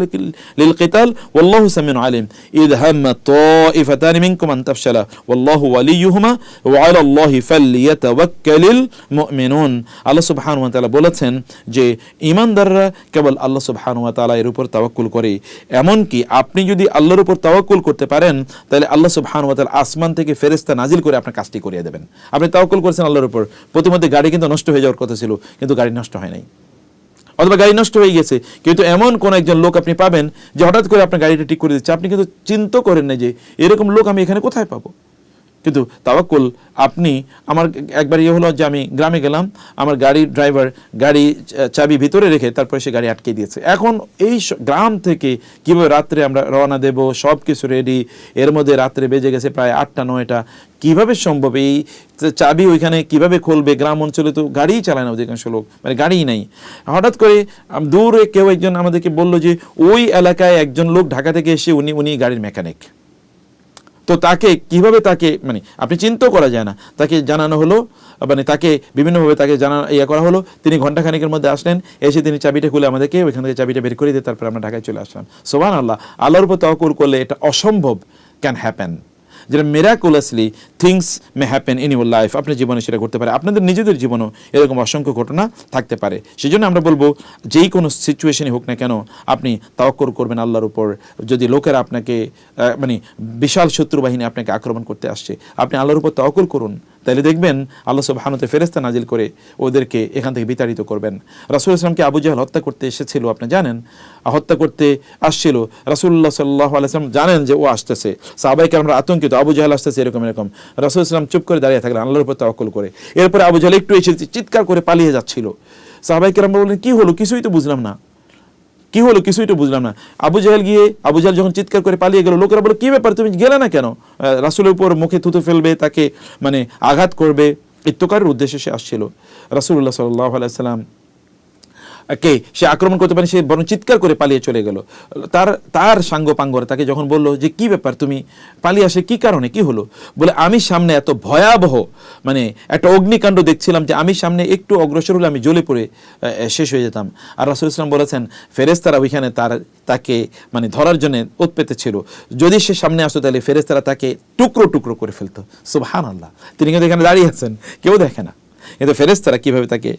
লিল কিতাল ওয়াল্লাহু সামিউন আলিম ইয হাম্মা তাইফাতান মিনকুম আন তাফশালা ওয়াল্লাহু ওয়ালিয়ুহুমা ওয়া আলাল্লাহি ফালইয়াতাওয়াক্কালিল মুমিনুন। আল্লাহ সুবহানাহু ওয়া তাআলা বলেছেন যে ঈমানদাররা কেবল আল্লাহ সুবহানাহু ওয়া তাআলা এর উপর তাওয়াক্কুল করে। এমনকি আপনি যদি আল্লাহর উপর তাওয়াক্কুল করতে পারেন তাহলে আল্লাহ সুবহানাহু ওয়া তাআলা আসমান থেকে ফেরেশতা নাজিল করে আপনার কাজটি করিয়ে দেবেন। আপনি তাওয়াক্কুল করেছেন আল্লাহর উপর, প্রতিমধ্যে গাড়ি কিন্তু নষ্ট হয়ে যাওয়ার কথা ছিল, কিন্তু গাড়ি নষ্ট হয় নাই, অথবা গাড়ি নষ্ট হয়ে গেছে, কিন্তু এমন কোন একজন লোক আপনি পাবেন যে হঠাৎ করে আপনার গাড়িটা ঠিক করে দিচ্ছে, আপনি কিন্তু চিন্তা করেন না যে এরকম লোক আমি এখানে কোথায় পাবো। কিন্তু তাওয়াক্কুল, আপনি, আমার একবার ইয়ে হলো যে আমি গ্রামে গেলাম, আমার গাড়ির ড্রাইভার গাড়ি চাবি ভিতরে রেখে তারপরে সে গাড়ি আটকে দিয়েছে। এখন এই গ্রাম থেকে কীভাবে রাত্রে আমরা রওনা দেব, সব কিছু রেডি, এর মধ্যে রাত্রে বেজে গেছে প্রায় 8টা 9টা, কীভাবে সম্ভব? এই চাবি ওইখানে কিভাবে খুলবে? গ্রাম অঞ্চলে তো গাড়িই চালায় না অধিকাংশ লোক, মানে গাড়িই নাই। হঠাৎ করে দূরে কেউ একজন আমাদেরকে বলল যে ওই এলাকায় একজন লোক ঢাকা থেকে এসে উনি গাড়ির মেকানিক। তো তাকে কিভাবে, তাকে মানে আপনি চিন্তাও করা যায় না, তাকে জানানো হলো, মানে তাকে বিভিন্নভাবে তাকে করা হলো। তিনি ঘণ্টাখানেকের মধ্যে আসলেন, এসে তিনি চাবিটা খুলে আমাদেরকে ওইখান থেকে চাবিটা বের করে দিয়ে তারপর আমরা ঢাকায় চলে আসলাম। সুবহানাল্লাহ, আল্লাহর উপর তাওয়াক্কুল করলে এটা অসম্ভব ক্যান হ্যাপেন, যেটা miraculously things may happen in your life. আপনার জীবনে সেটা করতে পারে, আপনাদের নিজেদের জীবনেও এরকম অসংখ্য ঘটনা থাকতে পারে। সেই জন্য আমরা বলবো যেই কোনো সিচুয়েশনই হোক না কেন আপনি তাওয়াক্কুল করবেন আল্লাহর উপর। যদি লোকেরা আপনাকে মানে বিশাল শত্রু বাহিনী আপনাকে আক্রমণ করতে আসছে, আপনি আল্লাহর উপর তাওয়াক্কুল করুন, তাহলে দেখবেন আল্লাহ সুবহানাহু ওয়া তাআলা ফেরেশতা নাজিল করে ওদেরকে এখান থেকে বিতাড়িত করবেন। রাসূল ইসলামকে আবু জাহল হত্যা করতে এসেছিল, আপনি জানেন, হত্যা করতে আসছিল। রাসূলুল্লাহ সাল্লাল্লাহু আলাইহি ওয়াসাল্লাম জানেন যে ও আসতেছে, সাহাবায়ে কেরামরা আতঙ্কিত, আবু জাহল আসতেছে এরকম। রাসূল ইসলাম চুপ করে দাঁড়িয়ে থাকলেন, আল্লাহর উপর তাওয়াক্কুল করে। এরপরে আবু জাহল একটু এসে চিৎকার করে পালিয়ে যাচ্ছিল। সাহাবায়ে কেরামরা বললেন, কি হলো? কিছুই তো বুঝলাম না, কি হলো? কিছুই তো বুঝলাম না। আবু জাহল যখন চিৎকার করে পালিয়ে গেল, লোকেরা বলে, কি ব্যাপার, তুমি গেলে না কেন? রাসূলের উপর মুখে থুতু ফেলবে, তাকে মানে আঘাত করবে, ইত্তকারের উদ্দেশ্যে সে আসছিল। রাসূলুল্লাহ সাল্লাল্লাহু আলাইহি ওয়াসাল্লাম কে সে আক্রমণ করতে পারে, সে বরং চিৎকার করে পালিয়ে চলে গেল। তার সাঙ্গপাঙ্গরা তাকে যখন বললো যে কি ব্যাপার, তুমি পালিয়ে আসে কি কারণে, কি হলো? বলে, আমি সামনে এত ভয়াবহ মানে একটা অগ্নিকাণ্ড দেখছিলাম যে আমি সামনে একটু অগ্রসর হলে আমি জ্বলে পড়ে শেষ হয়ে যেতাম। আর রাসূল ইসলাম বলেছেন ফেরেশতারা ওইখানে তাকে মানে ধরার জন্য উৎপেতে ছিল, যদি সে সামনে আসতো তাহলে ফেরেশতারা তাকে টুকরো টুকরো করে ফেলতো। সুবহানাল্লাহ, তিনি কিন্তু এখানে দাঁড়িয়ে আছেন, কেউ দেখে না, কিন্তু ফেরেশতারা কিভাবে তাকে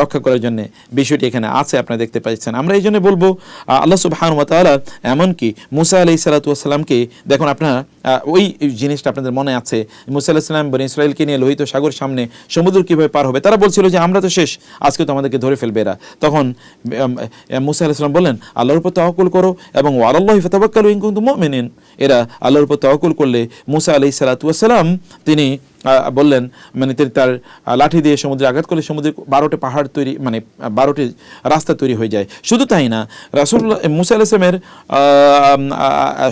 রক্ষা করার জন্য বিষয়টি এখানে আছে আপনারা দেখতে পাচ্ছেন। আমরা এই জন্য বলবো আল্লাহ সুবহানাহু ওয়া তাআলা এমনকি মুসা আলাইহিস সালাতু ওয়াস সালামকে দেখুন, আপনারা ওই জিনিসটা আপনাদের মনে আছে, মুসা আলাইহিস সালাম বনি ইসরাইলকে নিয়ে লোহিত সাগর সামনে সমুদ্র কিভাবে পার হবে, তারা বলছিল যে আমরা তো শেষ, আজকে তো আমাদেরকে ধরে ফেলবে এরা। তখন মুসা আলাইহিস সালাম বললেন, আল্লাহর উপর তাওয়াক্কুল করো এবং ওয়ালাল্লাহি ফাতাওয়াক্কালু ইন কুনতুম মুমিনিন। এরা আল্লাহর উপর তাওয়াক্কুল করলে মুসা আলাইহিস সালাতু ওয়াস সালাম তিনি বললেন, মানে তার লাঠি দিয়ে সমুদ্রে আঘাত করলে সমুদ্রে 12টি পাহাড় তৈরি, মানে 12টি রাস্তা তৈরি হয়ে যায়। শুধু তাই না, রাসূলুল্লাহ মুসা আলাইহিস সালামের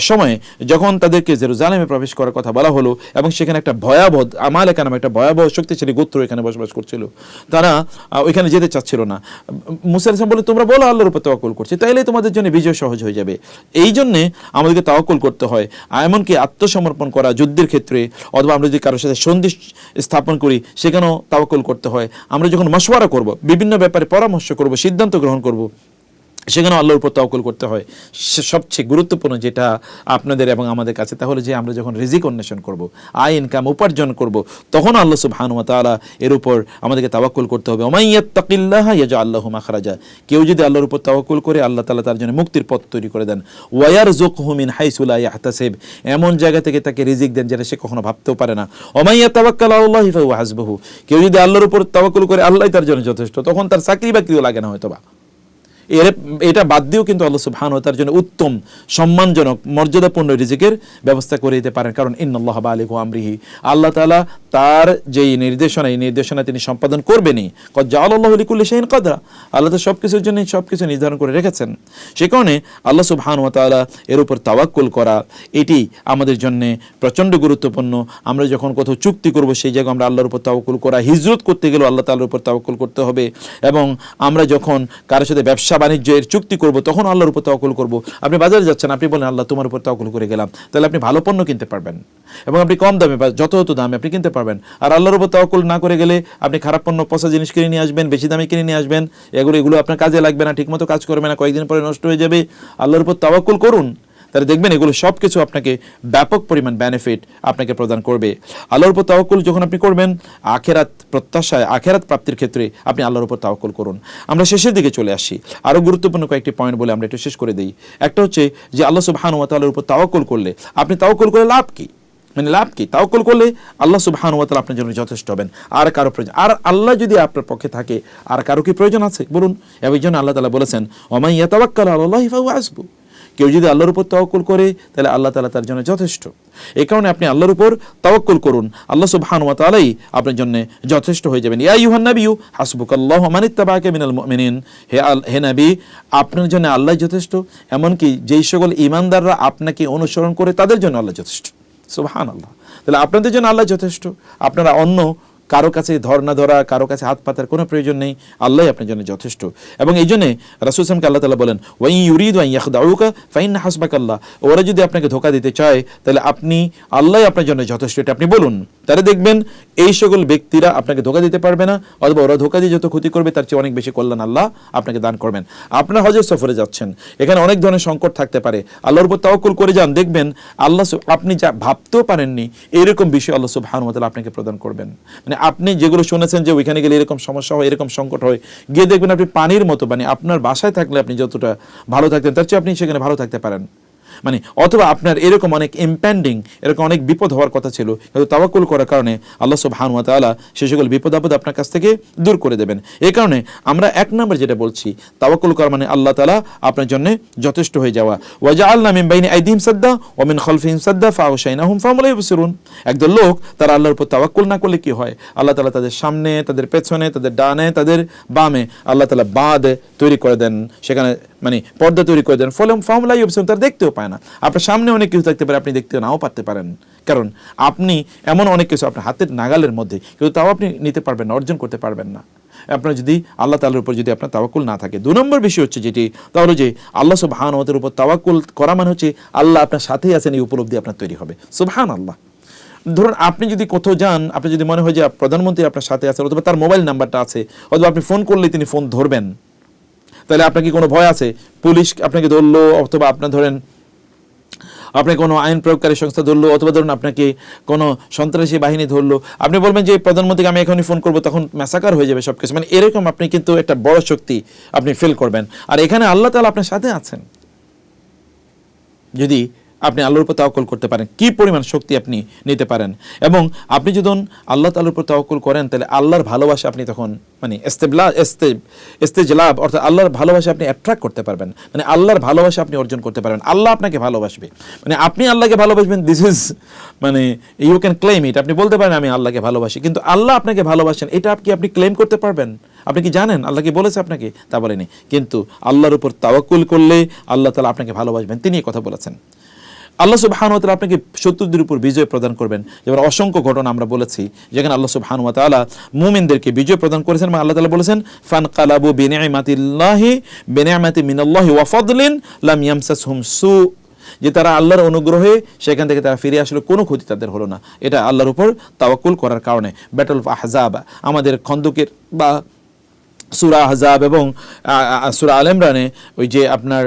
সময় যখন তাদেরকে জেরুজালেমে প্রবেশ করার কথা বলা হলো এবং সেখানে একটা ভয়াবহ আমালেকা নামে একটা ভয়াবহ শক্তিশালী গোত্র এখানে বসবাস করছিল, তারা ওইখানে যেতে চাচ্ছিল না। মুসা আলাইহিস সালাম বলে, তোমরা বলো আল্লাহর উপর তাওয়াক্কুল করছি, তাইলেই তোমাদের জন্য বিজয় সহজ হয়ে যাবে। এই জন্যে আমাদেরকে তাওয়াক্কুল করতে হয়, এমনকি আত্মসমর্পণ করা যুদ্ধের ক্ষেত্রে, অথবা আমরা যদি কারোর সাথে মন্দির স্থাপন করি সেখানেও তাওয়াক্কুল করতে হয়। আমরা যখন মাশওয়ারা করব, বিভিন্ন ব্যাপারে পরামর্শ করব, সিদ্ধান্ত গ্রহণ করব, সেখানেও আল্লাহর উপর তাওয়াক্কুল করতে হয়। সবচেয়ে গুরুত্বপূর্ণ যেটা আপনাদের এবং আমাদের কাছে, তাহলে যে আমরা যখন রিজিক অন্বেষণ করব, আয় ইনকাম উপার্জন করব, তখন আল্লাহ সুবহানাহু ওয়া তাআলা এর উপর আমাদেরকে তাওয়াক্কুল করতে হবে। ওয়া মান ইয়াত্তাকিল্লাহা ইয়াজআল লাহু মাখরাজা, কেউ যদি আল্লাহর উপর তাওয়াক্কুল করে আল্লাহ তাআলা তার জন্য মুক্তির পথ তৈরি করে দেন। ওয়া ইয়ারযুকহু মিন হাইসু লা ইয়াহতাসিব, এমন জায়গা থেকে তাকে রিজিক দেন যেটা সে কখনো ভাবতেও পারে না। ওয়া মান ইয়াতাওয়াক্কাল আলাল্লাহি ফাহুয়া হাসবুহু, কেউ যদি আল্লাহর উপর তাওয়াক্কুল করে আল্লাহই তার জন্য যথেষ্ট, তখন তার চাকরি বাকরিও লাগে না হয়তোবা। এটা বাদ দিয়েও কিন্তু আল্লাহ সুবহানাহু ওয়া তাআলার জন্য উত্তম, সম্মানজনক, মর্যাদাপূর্ণ রিজিকের ব্যবস্থা করে দিতে পারেন। কারণ ইন্নাল্লাহা বালিগু আমরিহি, আল্লাহ তাআলা তার যেই নির্দেশনা, এই নির্দেশনা তিনি সম্পাদন করবেনই। কদ জাআলাল্লাহু লিকুল্লি শাইইন কদরা, আল্লাহ তো সবকিছুর জন্য সবকিছু নির্ধারণ করে রেখেছেন। সে কারণে আল্লাহ সুবহানাহু ওয়া তাআলা এর উপর তাওয়াক্কুল করা, এটি আমাদের জন্য প্রচণ্ড গুরুত্বপূর্ণ। আমরা যখন কোথাও চুক্তি করব সেই জায়গায় আমরা আল্লাহর উপর তাওয়াক্কুল করা, হিজরত করতে গেলেও আল্লাহ তাআলার উপর তাওয়াক্কুল করতে হবে। এবং আমরা যখন কারোর সাথে ব্যবসা বাণিজ্যের চুক্তি করব তখন আল্লাহর উপর তাওয়াক্কুল করব। আপনি বাজারে যাচ্ছেন, আপনি বলেন আল্লাহ তোমার উপর তাওয়াক্কুল করে গেলাম, তাহলে আপনি ভালো পণ্য কিনতে পারবেন এবং আপনি কম দামে বা যত দামে আপনি কিনতে পারবেন। আর আল্লাহর উপর তাওয়াক্কুল না করে গেলে আপনি খারাপ পণ্য, পচা জিনিস কিনে নিয়ে আসবেন, বেশি দামে কিনে নিয়ে আসবেন, এগুলো আপনার কাজে লাগবে না, ঠিকমতো কাজ করবে না, কয়েকদিন পরে নষ্ট হয়ে যাবে। আল্লাহর উপর তাওয়াক্কুল করুন, তাহলে দেখবেন এগুলো সব কিছু আপনাকে ব্যাপক পরিমাণ বেনিফিট আপনাকে প্রদান করবে। আল্লাহর উপর তাওয়াক্কুল যখন আপনি করবেন, আখিরাত প্রত্যাশায়, আখিরাত প্রাপ্তির ক্ষেত্রে আপনি আল্লাহর উপর তাওয়াক্কুল করুন। আমরা শেষের দিকে চলে আসি, আরও গুরুত্বপূর্ণ কয়েকটি পয়েন্ট বলে আমরা একটু শেষ করে দিই। একটা হচ্ছে যে আল্লাহ সুবহানাহু ওয়া তাআলার উপর তাওয়াক্কুল করলে, আপনি তাওয়াক্কুল করে লাভ কি, মানে লাভ কি? তাওয়াক্কুল করলে আল্লাহ সুবহানাহু ওয়া তাআলা আপনার জন্য যথেষ্ট হবেন, আর কারো প্রয়োজন, আর আল্লাহ যদি আপনার পক্ষে থাকে আর কারো কি প্রয়োজন আছে বলুন? এই জন্য আল্লাহ তাআলা বলেছেন ওয়া মান ইয়াতাওয়াক্কাল আলাল্লাহি ফাহুয়া হাসবুহু, কেউ যদি আল্লাহর উপর তাওয়াক্কুল করে তাহলে আল্লাহ তাআলা তার জন্য যথেষ্ট। এই কারণে আপনি আল্লাহর উপর তাওয়াক্কুল করুন, আল্লাহ সুবহানাহু ওয়া তাআলাই আপনার জন্য যথেষ্ট হয়ে যাবেন। ইয়া আইয়ুহান নাবিয়্যু হাসবুকাল্লাহু ওয়া মান ইত্তাবাআকা মিনাল মুমিনিন, হে নবী আপনার জন্য আল্লাহ যথেষ্ট, এমনকি যেই সকল ঈমানদাররা আপনাকে অনুসরণ করে তাদের জন্য আল্লাহ যথেষ্ট। সুবহানাল্লাহ, তাহলে আপনাদের জন্য আল্লাহ যথেষ্ট, আপনারা অন্য কারো কাছে ধর্ণা ধরা, কারো কাছে হাত পাতার কোনো প্রয়োজন নেই, আল্লাহই আপনার জন্য যথেষ্ট। এবং এই জন্যে রাসূল সাল্লাল্লাহু আল্লাহ তাআলা বলেন ওয়া ইন ইউরিদু আন ইয়াখদাউকা ফাইন্না হাসবাকাল্লাহ, ওরা যদি আপনাকে ধোঁকা দিতে চায় তাহলে আপনি আল্লাহই আপনার জন্য যথেষ্ট, এটা আপনি বলুন। তাহলে দেখবেন এই সকল ব্যক্তিরা আপনাকে ধোঁকা দিতে পারবে না, অথবা ওরা ধোঁকা দিয়ে যত ক্ষতি করবে তার চেয়ে অনেক বেশি কল্যাণ আল্লাহ আপনাকে দান করবেন। আপনার হজের সফরে যাচ্ছেন, এখানে অনেক ধরনের সংকট থাকতে পারে, আল্লাহর উপর তাওয়াক্কুল করে যান, দেখবেন আল্লাহ আপনি যা ভাবতেও পারেননি এরকম বিষয় আল্লাহ সুবহানাহু ওয়া তাআলা আপনাকে প্রদান করবেন। মানে আপনি যেগুলো শুনেছেন যে ওইখানে গেলে এরকম সমস্যা হয়, এরকম সংকট হয়, গিয়ে দেখবেন আপনি পানির মতো, মানে আপনার বাসায় থাকলে আপনি যতটা ভালো থাকতেন তার চেয়ে আপনি সেখানে ভালো থাকতে পারেন। মানে অথবা আপনার এরকম অনেক ইম্প্যান্ডিং, এরকম অনেক বিপদ হওয়ার কথা ছিল, কিন্তু তাওয়াক্কুল করার কারণে আল্লাহ সুবহানাহু ওয়া তাআলা সে সকল বিপদ আপদ আপনার কাছ থেকে দূর করে দেবেন। এই কারণে আমরা এক নম্বর যেটা বলছি, তাওয়াক্কুল করা মানে আল্লাহ তাআলা আপনার জন্য যথেষ্ট হয়ে যাওয়া। ওয়া জাআলনা মিন বাইনি আইদিহিম সাদ্দা ওয়া মিন খালফিহিম সাদ্দা ফাআগশাইনাহুম ফাহুম লা ইবসিরুন। একদল লোক তারা আল্লাহর উপর তাওয়াক্কুল না করলে কি হয়, আল্লাহ তাআলা তাদের সামনে, তাদের পেছনে, তাদের ডানে, তাদের বামে আল্লাহ তাআলা বাঁধ তৈরি করে দেন, সেখানে মানে পর্দা তৈরি করে দেন, ফলে ফাহুম লা ইবসিরুন, তারা দেখতেও পায় না। আপনার সামনে অনেক কিছু থাকতে পারে, আপনি দেখতে নাও পারতে পারেন, কারণ আপনি এমন অনেক কিছু আপনার হাতের নাগালের মধ্যে, কিন্তু তাও আপনি নিতে পারবেন না, অর্জন করতে পারবেন না, আপনার যদি আল্লাহ তাআলার উপর যদি আপনার তাওয়াক্কুল না থাকে। 2 নম্বর বিষয় হচ্ছে যেটি, তাহলে যে আল্লাহ সুবহানাহু ওয়া তাআলার উপর তাওয়াক্কুল করা মানে হচ্ছে আল্লাহ আপনার সাথেই আছেন, এই উপলব্ধি আপনার তৈরি হবে। সুবহানাল্লাহ। ধরুন আপনি যদি কোথাও যান, আপনি যদি মনে হয় যে প্রধানমন্ত্রী আপনার সাথে আছে, অথবা তার মোবাইল নাম্বারটা আছে, অথবা আপনি ফোন করলে তিনি ফোন ধরবেন, তাহলে আপনার কি কোনো ভয় আছে? পুলিশ আপনাকে ধরলো, অথবা আপনার ধরেন আপনি কোনো আইন প্রয়োগকারী সংস্থা ধরলো, অথবা ধরুন আপনাকে কোনো সন্ত্রাসী বাহিনী ধরলো, আপনি বলবেন যে প্রধানমন্ত্রীকে আমি এখনই ফোন করবো, তখন ম্যাসাকার হয়ে যাবে সব কিছু, মানে এরকম আপনি কিন্তু একটা বড় শক্তি আপনি ফিল করবেন। আর এখানে আল্লাহ তাআলা আপনার সাথে আছেন, যদি আপনি আল্লাহর উপর তাওয়াক্কুল করতে পারেন, কি পরিমাণ শক্তি আপনি নিতে পারেন। এবং আপনি যখন আল্লাহ তাআলার উপর তাওয়াক্কুল করেন, তাহলে আল্লাহর ভালোবাসা আপনি তখন মানে ইস্তেজলাব, অর্থাৎ আল্লাহর ভালোবাসা আপনি অ্যাট্রাক্ট করতে পারবেন, মানে আল্লাহর ভালোবাসা আপনি অর্জন করতে পারবেন, আল্লাহ আপনাকে ভালোবাসবে, মানে আপনি আল্লাহকে ভালোবাসবেন, দিস ইজ মানে ইউ ক্যান ক্লেম ইট, আপনি বলতে পারেন আমি আল্লাহকে ভালোবাসি, কিন্তু আল্লাহ আপনাকে ভালোবাসেন এটা আপনি ক্লেম করতে পারবেন? আপনি কি জানেন আল্লাহ কি বলেছে আপনাকে? তা বলেনি, কিন্তু আল্লাহর উপর তাওয়াক্কুল করলে আল্লাহ তাআলা আপনাকে ভালোবাসবেন, তিনি এই কথা বলেছেন। আল্লাহ সুবহানাহু ওয়া তাআলা আপনাকে শত্রুদের উপর বিজয় প্রদান করবেন। যেমন অসংখ্য ঘটনা আমরা বলেছি যেখানে আল্লাহ সুবহানাহু ওয়া তাআলা মুমিনদেরকে বিজয় প্রদান করেছেন, এবং আল্লাহ তাআলা বলেছেন ফানকালাবু বিনি'মাতিল্লাহি বিনি'মাতি মিনাল্লাহি ওয়া ফাদলিন লাম ইয়ামসাসহুম সু, যে তারা আল্লাহর অনুগ্রহে সেখান থেকে তারা ফিরে আসলে কোনো ক্ষতি তাদের হলো না। এটা আল্লাহর উপর তাওয়াক্কুল করার কারণে। ব্যাটল অফ আহজাব, আমাদের খন্দকের বা সূরা আহজাব এবং সূরা আল ইমরানে ওই যে আপনার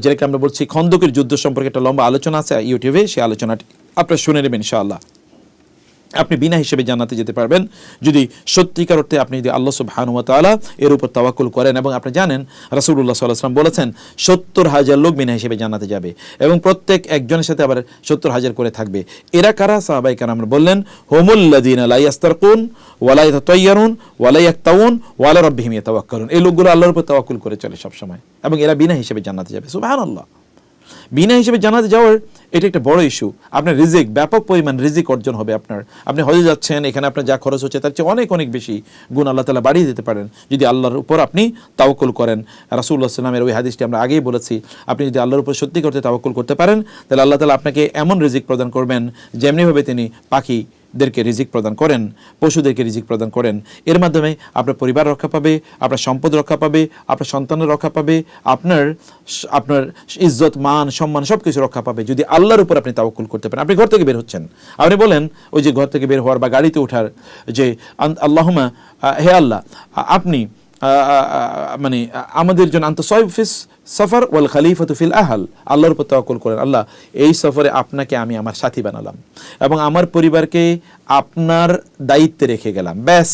যেটাকে আমরা বলছি খন্দকের যুদ্ধ সম্পর্কে একটা লম্বা আলোচনা আছে ইউটিউবে, সেই আলোচনাটি আপনারা শুনে নেবেন ইনশাআল্লাহ। আপনি বিনা হিসেবে জান্নাতে যেতে পারবেন যদি সত্যিকার অর্থে আপনি যদি আল্লাহ সুবহানাহু ওয়া তাআলা এর উপর তাওয়াক্কুল করেন। এবং আপনি জানেন রাসূলুল্লাহ সাল্লাল্লাহু আলাইহি ওয়াসাল্লাম বলেছেন ৭০,০০০ লোক বিনা হিসেবে জান্নাতে যাবে এবং প্রত্যেক একজনের সাথে আবার ৭০,০০০ করে থাকবে। এরা কারা? সাহাবায়ে কেরাম বললেন হুমুল্লাযীনা লা ইয়াস্তারকুন ওয়া লা ইয়াতাতায়্যারুন ওয়া লা ইয়াক্তাউন ওয়া আলা রাব্বিহিম ইয়াতাওয়াক্কালুন। এই লোকগুলো আল্লাহর উপর তাওয়াক্কুল করে চলে সব সময় এবং এরা বিনা হিসেবে জান্নাতে যাবে। সুবহানাল্লাহ, বিনা হিসেবে জান্নাতে যাওয়ার এটা একটা বড় ইস্যু। আপনার রিজিক, ব্যাপক পরিমাণ রিজিক অর্জন হবে আপনার। আপনি হজে যাচ্ছেন, এখানে আপনার যা খরচ হচ্ছে তার চেয়ে অনেক অনেক বেশি গুণ আল্লাহ তাআলা বাড়িয়ে দিতে পারেন যদি আল্লাহর উপর আপনি তাওয়াক্কুল করেন। রাসূলুল্লাহ সাল্লাল্লাহু আলাইহি ওয়াসাল্লামের ওই হাদিসটি আমরা আগেই বলেছি, আপনি যদি আল্লাহর উপর সত্যি করতে তাওয়াক্কুল করতে পারেন তাহলে আল্লাহ তাআলা আপনাকে এমন রিজিক প্রদান করবেন যেমনিভাবে তিনি পাখিদেরকে রিজিক প্রদান করেন, পশুদেরকে রিজিক প্রদান করেন। এর মাধ্যমে আপনার পরিবার রক্ষা পাবে, আপনার সম্পদ রক্ষা পাবে, আপনার সন্তানের রক্ষা পাবে, আপনার ইজ্জত মান সম্মান সব কিছু রক্ষা পাবে যদি আল্লাহর উপর আপনি তাওয়াক্কুল করতে পারেন। আপনি ঘর থেকে বের হচ্ছেন, আপনি বলেন ওই যে ঘর থেকে বের হওয়ার বা গাড়িতে ওঠার যে আল্লাহুম্মা, হে আল্লাহ আপনি মানে আমাদের জন্য আনতা সাইয়্যিব ফিস সফর ওয়াল খলিফাতু ফিল আহল, আল্লাহর উপর তাওয়াক্কুল করেন। আল্লাহ এই সফরে আপনাকে আমি আমার সাথী বানালাম এবং আমার পরিবারকে আপনার দায়িত্বে রেখে গেলাম। ব্যাস,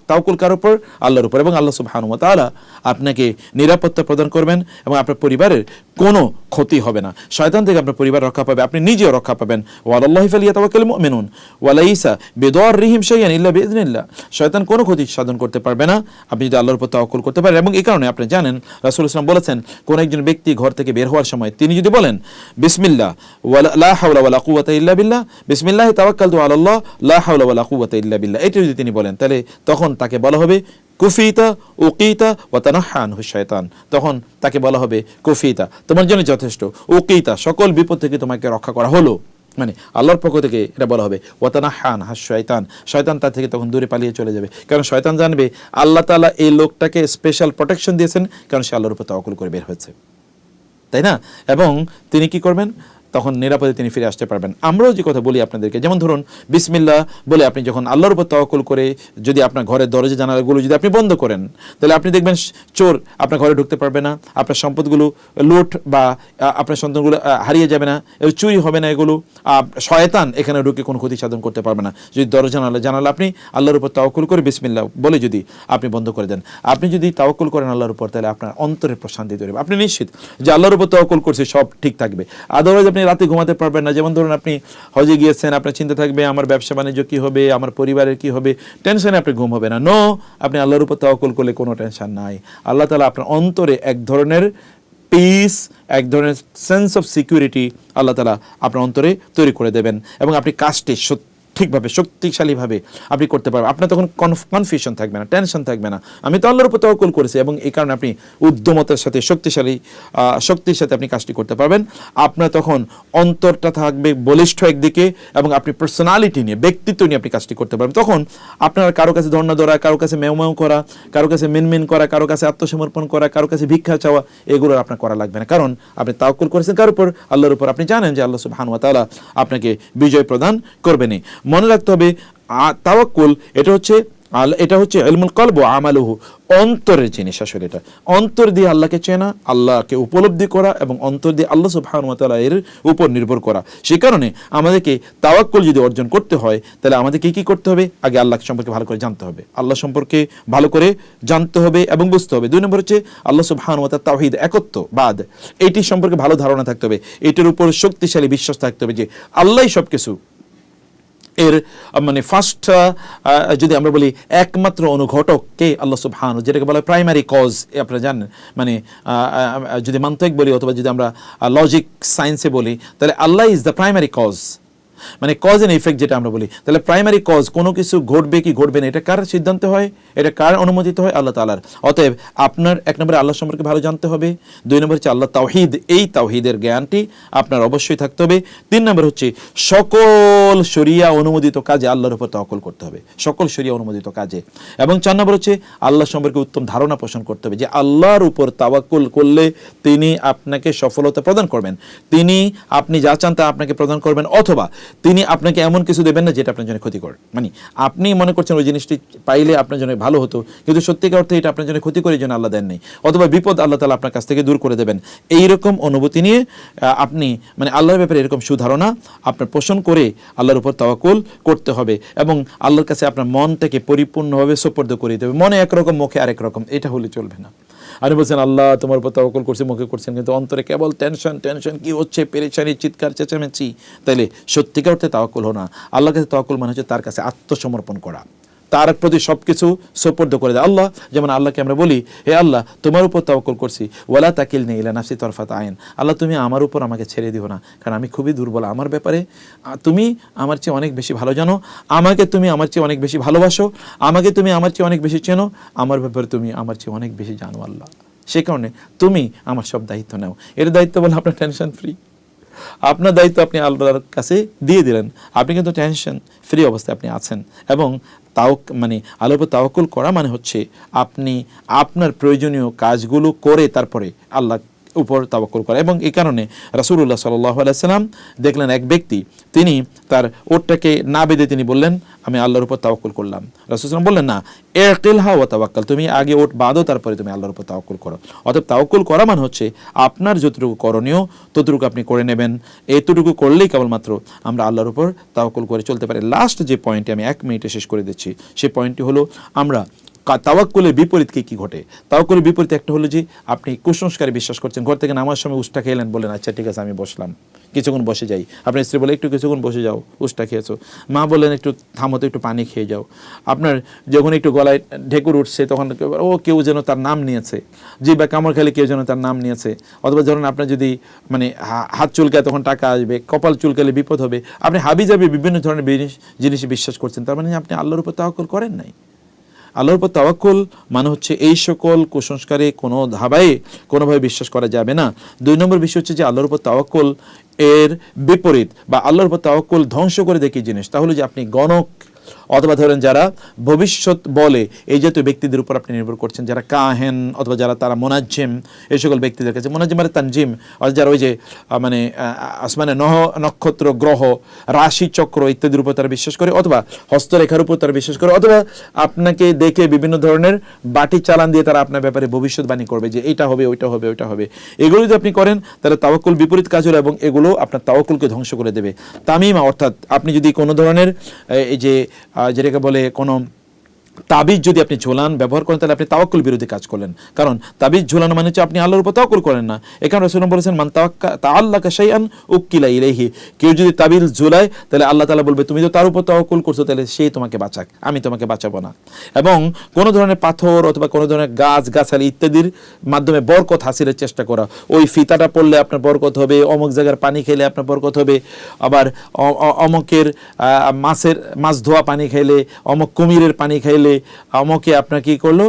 তাওয়াক্কুল কার উপর? আল্লাহর উপর। এবং আল্লাহ সুবহানাহু ওয়া তাআলা আপনাকে নিরাপত্তা প্রদান করবেন এবং আপনার পরিবারের কোনো ক্ষতি হবে না। শয়তান থেকে আপনার পরিবার রক্ষা পাবে, আপনি নিজেও রক্ষা পাবেন। ওয়ালাল্লাহি ফালিয়াতাওয়াক্কালিল মুমিনুন ওয়া লাইসা বিদাররিহিম শাইআন ইল্লা বিইذনিল্লাহ। শয়তান কোনো ক্ষতি সাধন করতে পারবে না আপনি যদি আল্লাহর উপর তাওয়াক্কুল করতে পারেন। এবং এই কারণে আপনি জানেন রাসূলুল্লাহ সাল্লাল্লাহু আলাইহি ওয়াসাল্লাম বলেছেন কোন একজন ব্যক্তি ঘর থেকে বের হওয়ার সময় তিনি যদি বলেন বিসমিল্লাহ লা হাওলা ওয়ালা কুওয়াতা ইল্লা বিল্লাহ, বিসমিল্লাহি তাওয়াক্কালতু আলাল্লাহ লা হাওলা ওয়ালা কুওয়াতা ইল্লা বিল্লাহ, এটা যদি তিনি বলেন তাহলে তখন তাকে বলা হবে কুফিতা উকিতা ওয়া তানাহা আনহু শায়তান। তখন তাকে বলা হবে কুফিতা, তোমার জন্য যথেষ্ট, উকিতা সকল বিপদ থেকে তোমাকে রক্ষা করা হলো, মানে আল্লাহর পক্ষ থেকে এটা বলা হবে। ওয়া তানাহা আনহু শায়তান, শয়তান তার থেকে তখন দূরে পালিয়ে চলে যাবে। কারণ শয়তান জানবে আল্লাহ তাআলা এই লোকটাকে স্পেশাল প্রোটেকশন দিয়েছেন কারণ সে আল্লাহর উপর তাওয়াক্কুল করে বের হয়েছে, তাই না? এবং তিনি কি করবেন? তখন নিরাপদে তিনি ফিরে আসতে পারবেন। আমরাও যে কথা বলি আপনাদেরকে, যেমন ধরুন বিসমিল্লাহ বলে আপনি যখন আল্লাহর উপর তাওয়াক্কুল করে যদি আপনার ঘরের দরজা জানালাগুলো যদি আপনি বন্ধ করেন তাহলে আপনি দেখবেন চোর আপনার ঘরে ঢুকতে পারবে না, আপনার সম্পদগুলো লুট বা আপনার সন্তানগুলো হারিয়ে যাবে না, চুরি হবে না, এগুলো শয়তান এখানে ঢুকে কোনো ক্ষতি সাধন করতে পারবে না যদি দরজা জানালা আপনি আল্লাহর উপর তাওয়াক্কুল করে বিসমিল্লাহ বলে যদি আপনি বন্ধ করে দেন। আপনি যদি তাওয়াক্কুল করেন আল্লাহর উপর তাহলে আপনার অন্তরের প্রশান্তি তৈরি হবে, আপনি নিশ্চিত যে আল্লাহর উপর তাওয়াক্কুল করছে সব ঠিক থাকবে। আদারওয়াইজ আপনি রাতে ঘুমাতে পারবেন না। যেমন ধরুন আপনি হজে গিয়েছেন, আপনার চিন্তা থাকবে আমার ব্যবসা বাণিজ্য কী হবে, আমার পরিবারের কী হবে, টেনশনে আপনি ঘুম হবে না। নো, আপনি আল্লাহর উপর তাওয়াক্কুল করলে কোনো টেনশন নাই। আল্লাহ তাআলা আপনার অন্তরে এক ধরনের পিস, এক ধরনের সেন্স অফ সিকিউরিটি আল্লাহ তাআলা আপনার অন্তরে তৈরি করে দেবেন এবং আপনি কাজটি ঠিকভাবে শক্তিশালীভাবে আপনি করতে পারবেন। আপনার তখন কনফিউশন থাকবে না, টেনশন থাকবে না। আমি তো আল্লাহর উপর তাওয়াক্কুল করেছি এবং এই কারণে আপনি উদ্যমতার সাথে শক্তির সাথে আপনি কাজটি করতে পারবেন। আপনার তখন অন্তরটা থাকবে বলিষ্ঠ একদিকে এবং আপনি পার্সোনালিটি নিয়ে, ব্যক্তিত্ব নিয়ে আপনি কাজটি করতে পারবেন। তখন আপনার কারো কাছে ধর্ণা ধরা, কারো কাছে মেউ করা, কারো কাছে মিনমিন করা, কারো কাছে আত্মসমর্পণ করা, কারো কাছে ভিক্ষা চাওয়া, এগুলো আপনার করা লাগবে না। কারণ আপনি তাওয়াক্কুল করেছেন কার উপর? আল্লাহর উপর। আপনি জানেন যে আল্লাহ সুবহানাহু ওয়া তাআলা আপনাকে বিজয় প্রদান করবেনই। মনে রাখতে হবে তাওয়াক্কুল এটা হচ্ছে ইলমুল কলব ওয়া আমালুহু, অন্তরের জিনিস। আসলে এটা অন্তর দিয়ে আল্লাহকে চেনা, আল্লাহকে উপলব্ধি করা এবং অন্তর দিয়ে আল্লাহ সুবহানাহু ওয়া তাআলা এর উপর নির্ভর করা। সেই কারণে আমাদেরকে তাওয়াক্কুল যদি অর্জন করতে হয় তাহলে আমাদেরকে কি করতে হবে? আগে আল্লাহ সম্পর্কে ভালো করে জানতে হবে, আল্লাহ সম্পর্কে ভালো করে জানতে হবে এবং বুঝতে হবে। 2 নম্বর হচ্ছে আল্লাহ সুবহানাহু ওয়া তাআলা তাওহীদ, একত্ববাদ, এইটি সম্পর্কে ভালো ধারণা থাকতে হবে, এটির উপর শক্তিশালী বিশ্বাস থাকতে হবে যে আল্লাহই সবকিছু, এর মানে ফার্স্ট যদি আমরা বলি একমাত্র অনুঘটক কে? আল্লাহ সুবহানাহু, যেটাকে বলা হয় প্রাইমারি কজ। আপনারা জানেন, মানে যদি মান্তিক বলি অথবা যদি আমরা লজিক সায়েন্সে বলি তাহলে আল্লাহ ইজ দ্য প্রাইমারি কজ। মানে কজ এন্ড ইফেক্ট যেটা আমরা বলি। তাহলে প্রাইমারি কজ, কোনো কিছু ঘটবে কি ঘটবে না, এটা কার সিদ্ধান্ত হয়, এটা কার অনুমোদিত হয়, আল্লাহ তাআলার। অতএব আপনার এক নম্বরে আল্লাহ সম্পর্কে ভালো জানতে হবে, দুই নম্বর হচ্ছে আল্লাহ তাওহীদ, এই তাওহীদের জ্ঞানটি আপনার অবশ্যই থাকতে হবে, তিন নম্বর হচ্ছে সকল শরিয়া অনুমোদিত কাজে আল্লাহর উপর তাওয়াক্কুল করতে হবে, সকল শরিয়া অনুমোদিত কাজে, এবং চার নম্বর হচ্ছে আল্লাহ সম্পর্কে উত্তম ধারণা পোষণ করতে হবে যে আল্লাহর উপর তাওয়াক্কুল করলে তিনি আপনাকে সফলতা প্রদান করবেন, তিনি আপনি যা চান তা আপনাকে প্রদান করবেন, অথবা তিনি আপনাকে এমন কিছু দেবেন না যেটা আপনার জন্য ক্ষতিকর। মানে আপনি মনে করছেন ওই জিনিসটি পাইলে আপনার জন্য ভালো হতো, কিন্তু সত্যিকার অর্থে এটা আপনার জন্য ক্ষতিকরের জন্য আল্লাহ দেন নেই, অথবা বিপদ আল্লাহ তাআলা আপনার কাছ থেকে দূর করে দেবেন। এইরকম অনুভূতি নিয়ে আপনি মানে আল্লাহর ব্যাপারে এরকম সুধারণা আপনার পোষণ করে আল্লাহর উপর তাওয়াক্কুল করতে হবে, এবং আল্লাহর কাছে আপনার মনটাকে পরিপূর্ণভাবে সুপর্দ করে দিতে হবে। মনে একরকম, মুখে আরেক রকম, এটা হলে চলবে না। আপনি বলছেন আল্লাহ তোমার উপর তাওয়াক্কুল করছি, মুখে করছেন, কিন্তু অন্তরে কেবল টেনশন টেনশন, কি হচ্ছে, পেরেশানি, চিৎকার চেঁচামেচি, তাইলে সত্যিকার অর্থে তাওয়াক্কুল হলো না। আল্লাহর কাছে তাওয়াক্কুল মানে হচ্ছে তার কাছে আত্মসমর্পণ করা, তার প্রতি সবকিছু সুপর্দ করে দেয়। আল্লাহ, যেমন আল্লাহকে আমরা বলি, হে আল্লাহ তোমার উপর তাওয়াক্কুল করছি, ওয়ালা তাকিলনি ইলা নাফসি তরফাত আইন, আল্লাহ তুমি আমার উপর আমাকে ছেড়ে দিও না, কারণ আমি খুবই দুর্বল, আমার ব্যাপারে তুমি আমার চেয়ে অনেক বেশি ভালো জানো, আমাকে তুমি আমার চেয়ে অনেক বেশি ভালোবাসো, আমাকে তুমি আমার চেয়ে অনেক বেশি চেনো, আমার ব্যাপারে তুমি আমার চেয়ে অনেক বেশি জানো আল্লাহ, সে কারণে তুমি আমার সব দায়িত্ব নাও। এর দায়িত্ব বলে আপনার টেনশন ফ্রি, আপনার দায়িত্ব আপনি আল্লাহর কাছে দিয়ে দিলেন, আপনি কিন্তু টেনশন ফ্রি অবস্থায় আপনি আছেন। এবং মানে আল্লাহর উপর তাওয়াক্কুল করা মানে হচ্ছে আপনি আপনার প্রয়োজনীয় কাজগুলো করে তারপরে আল্লাহ উপর তাওয়াক্কুল করা। এবং এই কারণে রাসূলুল্লাহ সাল্লাল্লাহু আলাইহি ওয়াসাল্লাম দেখলেন এক ব্যক্তি, তিনি তার ওটটাকে না বেঁধে তিনি বললেন আমি আল্লাহর উপর তাওয়াক্কুল করলাম। রাসূল সাল্লাল্লাহু আলাইহি ওয়াসাল্লাম বললেন না, ইরকিলহা ওয়া তাওয়াক্কাল, তুমি আগে ওট বাঁধো তারপরে তুমি আল্লাহর উপর তাওয়াক্কুল করো। অতএব তাওয়াক্কুল করা মানে হচ্ছে আপনার যতটুকু করণীয় ততটুকু আপনি করে নেবেন, এতটুকু করলেই কেবলমাত্র আমরা আল্লাহর উপর তাওয়াক্কুল করে চলতে পারি। লাস্ট যে পয়েন্টটি আমি 1 মিনিটে শেষ করে দিচ্ছি, সেই পয়েন্টটি হলো আমরা তাওয়াক্কুলের বিপরীত কি ঘটে। তাওয়াক্কুলের বিপরীত একটা হলো যে আপনি কুসংস্কারে বিশ্বাস করছেন, ঘর থেকে নামার সময় উষ্টা খেলেন, বলেন আচ্ছা ঠিক আছে আমি বসলাম, কিছুক্ষণ বসে যাই, আপনার স্ত্রী বলে একটু কিছুক্ষণ বসে যাও, উষ্টা খেয়েছো, মা বলেন একটু থামো তো একটু পানি খেয়ে যাও, আপনার যখন একটু গলায় ঢেকুর উঠছে তখন ও কেউ যেন তার নাম নিয়েছে, যে বা কামড় খেলে কেউ যেন তার নাম নিয়েছে, অথবা ধরুন আপনার যদি মানে হাত চুলকায় তখন টাকা আসবে, কপাল চুলকালে বিপদ হবে, আপনি হাবি যাবে বিভিন্ন ধরনের জিনিস বিশ্বাস করছেন, তার মানে আপনি আল্লাহর উপর তাওয়াক্কুল করেন নাই। আল্লাহর উপর তাওয়াক্কুল মানে হচ্ছে এই সকল কুসংস্কারে কোনো ধাবায় কোনোভাবে বিশ্বাস করা যাবে না। 2 নম্বর বিষয় হচ্ছে যে আল্লাহর উপর তাওয়াক্কুল এর বিপরীত বা আল্লাহর উপর তাওয়াক্কুল ধ্বংস করে দেখি জিনিস, তাহলে যে আপনি গণক অথবা ধরেন যারা ভবিষ্যৎ বলে এই জাতীয় ব্যক্তিদের উপর আপনি নির্ভর করছেন, যারা কাহেন অথবা যারা তারা মোনাজ্জিম, এই সকল ব্যক্তিদের কাছে, মোনাজ্জিম মানে তানজিম, যারা ওই যে মানে আসমানে নক্ষত্র গ্রহ রাশি চক্র ইত্যাদির উপর তারা বিশ্বাস করে, অথবা হস্তরেখার উপর তারা বিশ্বাস করে, অথবা আপনাকে দেখে বিভিন্ন ধরনের বাটি চালান দিয়ে তারা আপনার ব্যাপারে ভবিষ্যৎবাণী করবে যে এইটা হবে ওইটা হবে ওইটা হবে। এগুলো যদি আপনি করেন তাহলে তাওয়াক্কুল বিপরীত কাজ হলো এবং এগুলো আপনার তাওয়াক্কুলকে ধ্বংস করে দেবে। তামিমা অর্থাৎ আপনি যদি কোনো ধরনের এই যে যেটাকে বলে কোনো তাবিজ যদি আপনি ঝোলান ব্যবহার করেন তাহলে আপনি তাওয়াক্কুল বিরোধী কাজ করলেন, কারণ তাবিজ ঝোলানো মানে হচ্ছে আপনি আল্লাহর উপর তাওয়াক্কুল করেন না। এখানে রাসূলুল্লাহ বলেছেন মান তাআল্লাকা শাইআন উক্কিলা ইলাইহি, কেউ যদি তাবিজ ঝোলায় তাহলে আল্লাহ তাআলা বলবে তুমি তো তার উপর তাওয়াক্কুল করছো, তাহলে সে তোমাকে বাঁচাক, আমি তোমাকে বাঁচাবো না। এবং কোনো ধরনের পাথর অথবা কোনো ধরনের গাছ গাছালি ইত্যাদির মাধ্যমে বরকত হাসিলের চেষ্টা করা, ওই ফিতাটা পড়লে আপনার বরকত হবে, অমুক জায়গার পানি খেলে আপনার বরকত হবে, আবার অমুকের মাছ ধোয়া পানি খাইলে, অমুক কুমিরের পানি খাইলে, অমুকে আপনার কি করলো,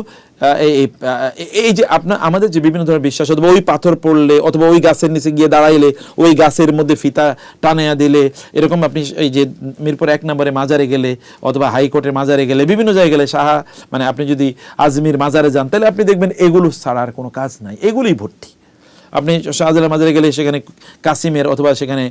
এই যে আপনার আমাদের যে বিভিন্ন ধরনের বিশ্বাস, অথবা ওই পাথর পড়লে অথবা ওই গাছের নিচে গিয়ে দাঁড়াইলে ওই গাছের মধ্যে ফিতা টানাইয়া দিলে, এরকম আপনি এই যে মিরপুর 1 নম্বরে মাজারে গেলে অথবা হাইকোর্টের মাজারে গেলে বিভিন্ন জায়গায় গেলে মানে আপনি যদি আজমির মাজারে যান তাহলে আপনি দেখবেন এগুলো ছাড়া আর কোনো কাজ নাই, এগুলোই ভর্তি। আপনি শাহজালাল মাজারে গেলে সেখানে কাসিমের অথবা সেখানে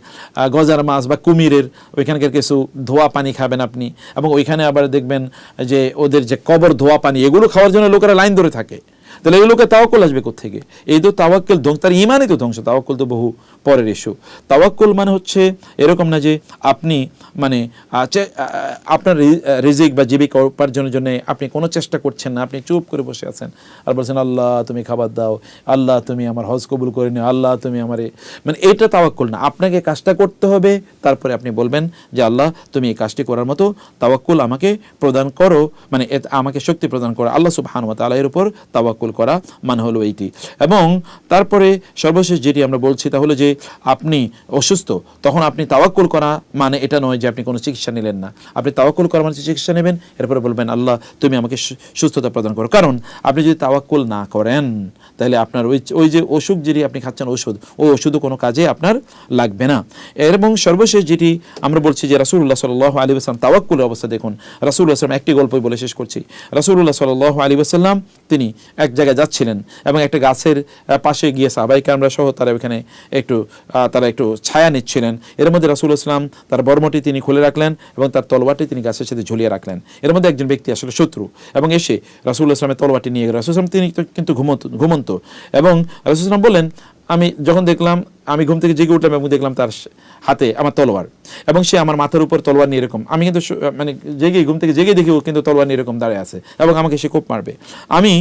গজার মাছ বা কুমিরের ওইখানকার কিছু ধোয়া পানি খাবেন আপনি, এবং ওইখানে আবার দেখবেন যে ওদের যে কবর ধোয়া পানি এগুলো খাওয়ার জন্য লোকেরা লাইন ধরে থাকে। তাহলে এগুলোকে তাওয়াক্কুল আসবে কোত্থেকে? এই তো তাওয়াক্কুল ধ্বংস, তার ইমানই তো ধ্বংস, তাওয়াক্কুল তো বহু পরের ইস্যু। তাওয়াক্কুল মানে হচ্ছে এরকম না যে আপনি মানে আপনার রিজিক বা জীবিকা উপার্জনের জন্য আপনি কোনো চেষ্টা করছেন না, আপনি চুপ করে বসে আছেন আর বলছেন আল্লাহ তুমি খাবার দাও, আল্লাহ তুমি আমার হজ কবুল করে নিও, আল্লাহ তুমি আমারে, মানে এটা তাওয়াক্কুল না। আপনাকে কাজটা করতে হবে, তারপরে আপনি বলবেন যে আল্লাহ তুমি এই কাজটি করার মতো তাওয়াক্কুল আমাকে প্রদান করো, মানে আমাকে শক্তি প্রদান করো। আল্লাহ সুবহানাহু ওয়া তাআলা এর উপর তাওয়াক্কুল করা মানে হলো এইটি। এবং তারপরে সর্বশেষ যেটি আমরা বলছি তা হলো যে আপনি অসুস্থ, তখন আপনি তাওয়াক্কুল করা মানে এটা নয় যে আপনি কোনো চিকিৎসা নিলেন না। আপনি তাওয়াক্কুল করা মানে চিকিৎসা নেবেন, এরপরে বলবেন আল্লাহ তুমি আমাকে সুস্থতা প্রদান করো। কারণ আপনি যদি তাওয়াক্কুল না করেন তাহলে আপনার ওই যে অসুখ যেটি আপনি খাচ্ছেন ওষুধ, ওই ওষুধও কোনো কাজে আপনার লাগবে না। এবং সর্বশেষ যেটি আমরা বলছি যে রাসূলুল্লাহ সাল্লাল্লাহু আলাইহি ওয়াসাল্লাম তাওয়াক্কুলের অবস্থা দেখুন। রাসূলুল্লাহ সাল্লাল্লাহু আলাইহি ওয়াসাল্লাম একটি গল্পই বলে শেষ করছি। রাসূলুল্লাহ সাল্লাল্লাহু আলাইহি ওয়াসাল্লাম তিনি এক জায়গায় যাচ্ছিলেন এবং একটা গাছের পাশে গিয়ে সাহাবায়ে কেরামরা সহ তারা এখানে একটু ছায়া নিচ্ছিলেন। এর মধ্যে রাসূলুল্লাহ সাল্লাল্লাহু আলাইহি ওয়াসাল্লাম তার বর্মটি তিনি খুলে রাখলেন এবং তার তলোয়ারটি তিনি গাছের সাথে ঝুলিয়ে রাখলেন। এর মধ্যে একজন ব্যক্তি আসলে শত্রু এবং এসে রাসূলুল্লাহ সাল্লাল্লাহু আলাইহি ওয়াসাল্লামের তলোয়ারটি নিয়ে গেল। রাসূলুল্লাহ সাল্লাল্লাহু আলাইহি ওয়াসাল্লাম তিনি কিন্তু ঘুমন্ত এবং রাসূলুল্লাহ সাল্লাল্লাহু আলাইহি ওয়াসাল্লাম বললেন আমি যখন দেখলাম, আমি ঘুম থেকে জেগে উঠলাম এবং দেখলাম তার হাতে আমার তলোয়ার এবং সে আমার মাথার উপর তলোয়ার নিয়ে এরকম, আমি কিন্তু মানে ঘুম থেকে জেগে দেখি ও কিন্তু তলোয়ার নিয়ে এরকম দাঁড়িয়ে আছে এবং আমাকে সে কোপ মারবে। আমি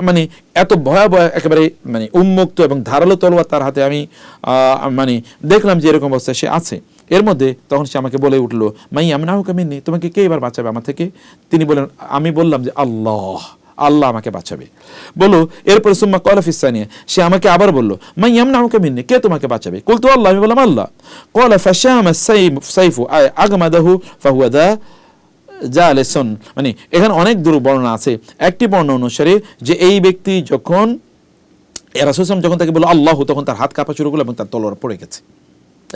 মানে এত ভয়াবহ একেবারে মানে উন্মুক্ত এবং ধারালো তলোয়ার তার হাতে, আমি মানে দেখলাম যে এরকম অবস্থায় সে আছে। এর মধ্যে তখন সে আমাকে বলে উঠলো মাই আমনাহুকা মিন্নি, তোমাকে কে এবার বাঁচাবে আমার থেকে? তিনি বলেন, আমি বললাম যে আল্লাহ, আল্লাহ আমাকে বাঁচাবে। বলো এরপরে সুম্মা ক্বালা ফিস সানিয়া, সে আমাকে আবার বলল মান ইয়ামনাউকা মিন্নি, কে তোমাকে বাঁচাবে? কুলতু আল্লাহ, আমি বললাম আল্লাহ। ক্বালা ফাশামা সাইফু আগমাদাহু ফাহুয়া দা জালিসুন। মানে এখানে অনেক দূর বর্ণনা আছে। একটি বর্ণনা অনুসারে যে এই ব্যক্তি যখন রাসূল সাল্লাল্লাহু আলাইহি ওয়াসাল্লাম যখন তাকে বলল আল্লাহ, তখন তার হাত কাঁপা শুরু করলো এবং তার তলোয়ার পড়ে গেছে।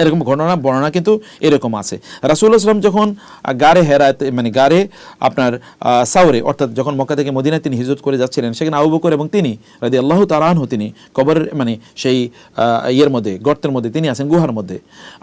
এরকম বর্ণনা কিন্তু এরকম আছে। রাসূলুল্লাহ সাল্লাল্লাহু আলাইহি ওয়াসাল্লাম যখন গারে হেরাতে মানে গারে আপনার সাওরে অর্থাৎ যখন মক্কা থেকে মদিনায় তিনি হিজরত করে যাচ্ছিলেন, সেখানে আবু বকর এবং তিনি রাদিয়াল্লাহু তাআলা আনহু তিনি কবরের মানে সেই ইয়ের মধ্যে গর্তের মধ্যে তিনি আছেন, গুহার মধ্যে।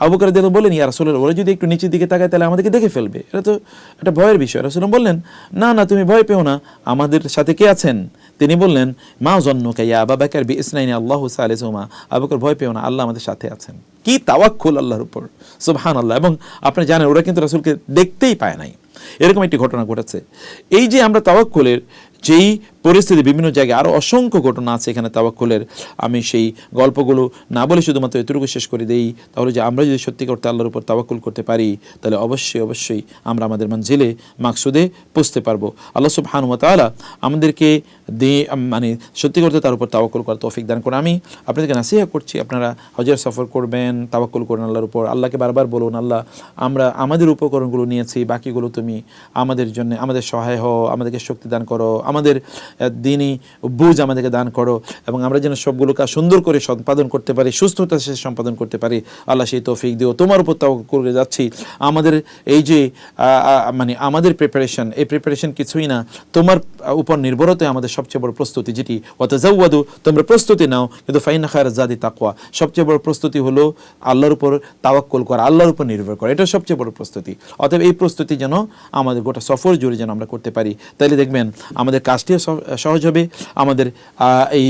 আবু বকর রাদিয়াল্লাহু বললেন ইয়া রাসূলুল্লাহ, ওরা যদি একটু নিচের দিকে তাকায় তাহলে আমাদেরকে দেখে ফেলবে, এটা তো একটা ভয়ের বিষয়। রাসূলুল্লাহ বললেন না না, তুমি ভয় পেও না, আমাদের সাথে কে আছেন? তিনি বললেন মা যন্নুকা ইয়া আবা বকর বিইসনাইনি আল্লাহু সালিসুহুমা, আবু বকর ভয় পেও না, আল্লাহ আমাদের সাথে আছেন। কি তাওয়াক্কুল আল্লাহর উপর, সুবহানাল্লাহ। এবং আপনি জানেন ওরা কিন্তু রাসূলকে দেখতেই পায় নাই, এরকম একটি ঘটনা ঘটেছে। এই যে আমরা তাওয়াক্কুলের যেই পরিস্থিতি, বিভিন্ন জায়গায় আরও অসংখ্য ঘটনা আছে এখানে তাওয়াক্কুলের, আমি সেই গল্পগুলো না বলে শুধুমাত্র এতটুকু শেষ করে দেই, তাহলে যে আমরা যদি সত্যি করতে আল্লাহর উপর তাওয়াক্কুল করতে পারি তাহলে অবশ্যই আমরা আমাদের মঞ্জিলে মাকসুদে পৌঁছতে পারবো। আল্লাহ সুবহানাহু ওয়া তাআলা আমাদেরকে মানে সত্যি করতে তার উপর তাওয়াক্কুল করার তৌফিক দান করুন। আমি আপনাদেরকে নাসিহা করছি, আপনারা হজের সফর করবেন, তাওয়াক্কুল করুন আল্লাহর উপর। আল্লাহকে বারবার বলুন আল্লাহ আমরা আমাদের উপকরণগুলো নিয়েছি, বাকিগুলো তুমি আমাদের জন্য আমাদের সহায় হও, আমাদেরকে শক্তি দান করো, আমাদের দিনই বুঝ আমাদেরকে দান করো এবং আমরা যেন সবগুলো কাজ সুন্দর করে সম্পাদন করতে পারি, সুস্থতার সাথে সম্পাদন করতে পারি। আল্লাহ সেই তৌফিক দিও। তোমার উপর তাওয়াক্কুল করে যাচ্ছি। আমাদের এই যে মানে আমাদের প্রিপারেশন, এই প্রিপারেশন কিছুই না, তোমার উপর নির্ভরতায় আমাদের সবচেয়ে বড় প্রস্তুতি, যেটি ওয়াতাজাওয়াদু, তোমরা প্রস্তুতি নাও, কিন্তু ফাইনা খায়রাজ জাদি তাকওয়া, সবচেয়ে বড় প্রস্তুতি হলো আল্লাহর উপর তাওয়াক্কুল করা, আল্লাহর উপর নির্ভর করা, এটা সবচেয়ে বড় প্রস্তুতি। অতএব এই প্রস্তুতি যেন আমাদের গোটা সফর জুড়ে যেন আমরা করতে পারি, তাইলে দেখবেন আমাদের কাজটিও সহজ হবে। আমাদের এই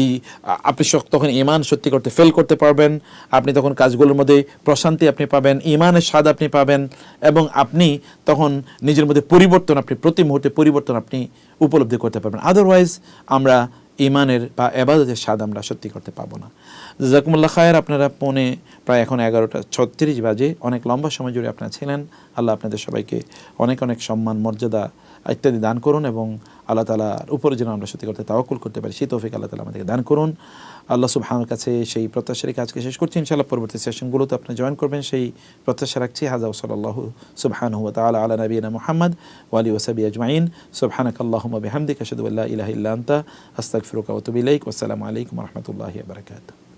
আপনি তখন ঈমান সত্যি করতে ফেল করতে পারবেন, আপনি তখন কাজগুলোর মধ্যে প্রশান্তি আপনি পাবেন, ঈমানের স্বাদ আপনি পাবেন এবং আপনি তখন নিজের মধ্যে পরিবর্তন, আপনি প্রতি মুহূর্তে পরিবর্তন আপনি উপলব্ধি করতে পারবেন। আদারওয়াইজ আমরা ঈমানের বা ইবাদতের স্বাদ আমরা সত্যি করতে পাবো না। জাযাকুমুল্লাহ খায়ের। আপনারা প্রায় এখন 11:36 বাজে, অনেক লম্বা সময় জুড়ে আপনারা ছিলেন। আল্লাহ আপনাদের সবাইকে অনেক অনেক সম্মান, মর্যাদা ইত্যাদি দান করুন এবং আল্লাহ তাআলার উপরে যেন আমরা সত্যি করতে তাওয়াক্কুল করতে পারি, সেই তৌফিক আল্লাহ তাআলা আমাদেরকে দান করুন। আল্লাহ সুবহানাহুর কাছে সেই প্রত্যাশা রেখে আজকে শেষ করছি। ইনশাআল্লাহ পরবর্তী সেশনগুলোতে আপনি জয়েন করবেন সেই প্রত্যাশা রাখছি। হাযা সাল্লাল্লাহু সুবহানাহু ওয়া তাআলা আলা নবিয়িনা মুহাম্মদ ওয়া আলিহি ওয়া সাহবিহি আজমাইন। সুবহানাকাল্লাহুম্মা বিহামদিকা আশহাদু আল্লা ইলাহা ইল্লা আনতা আস্তাগফিরুকা ওয়া আতুবু ইলাইক। ওয়াসসালামু আলাইকুম ওয়া রাহমাতুল্লাহি ওয়া বারাকাতুহু।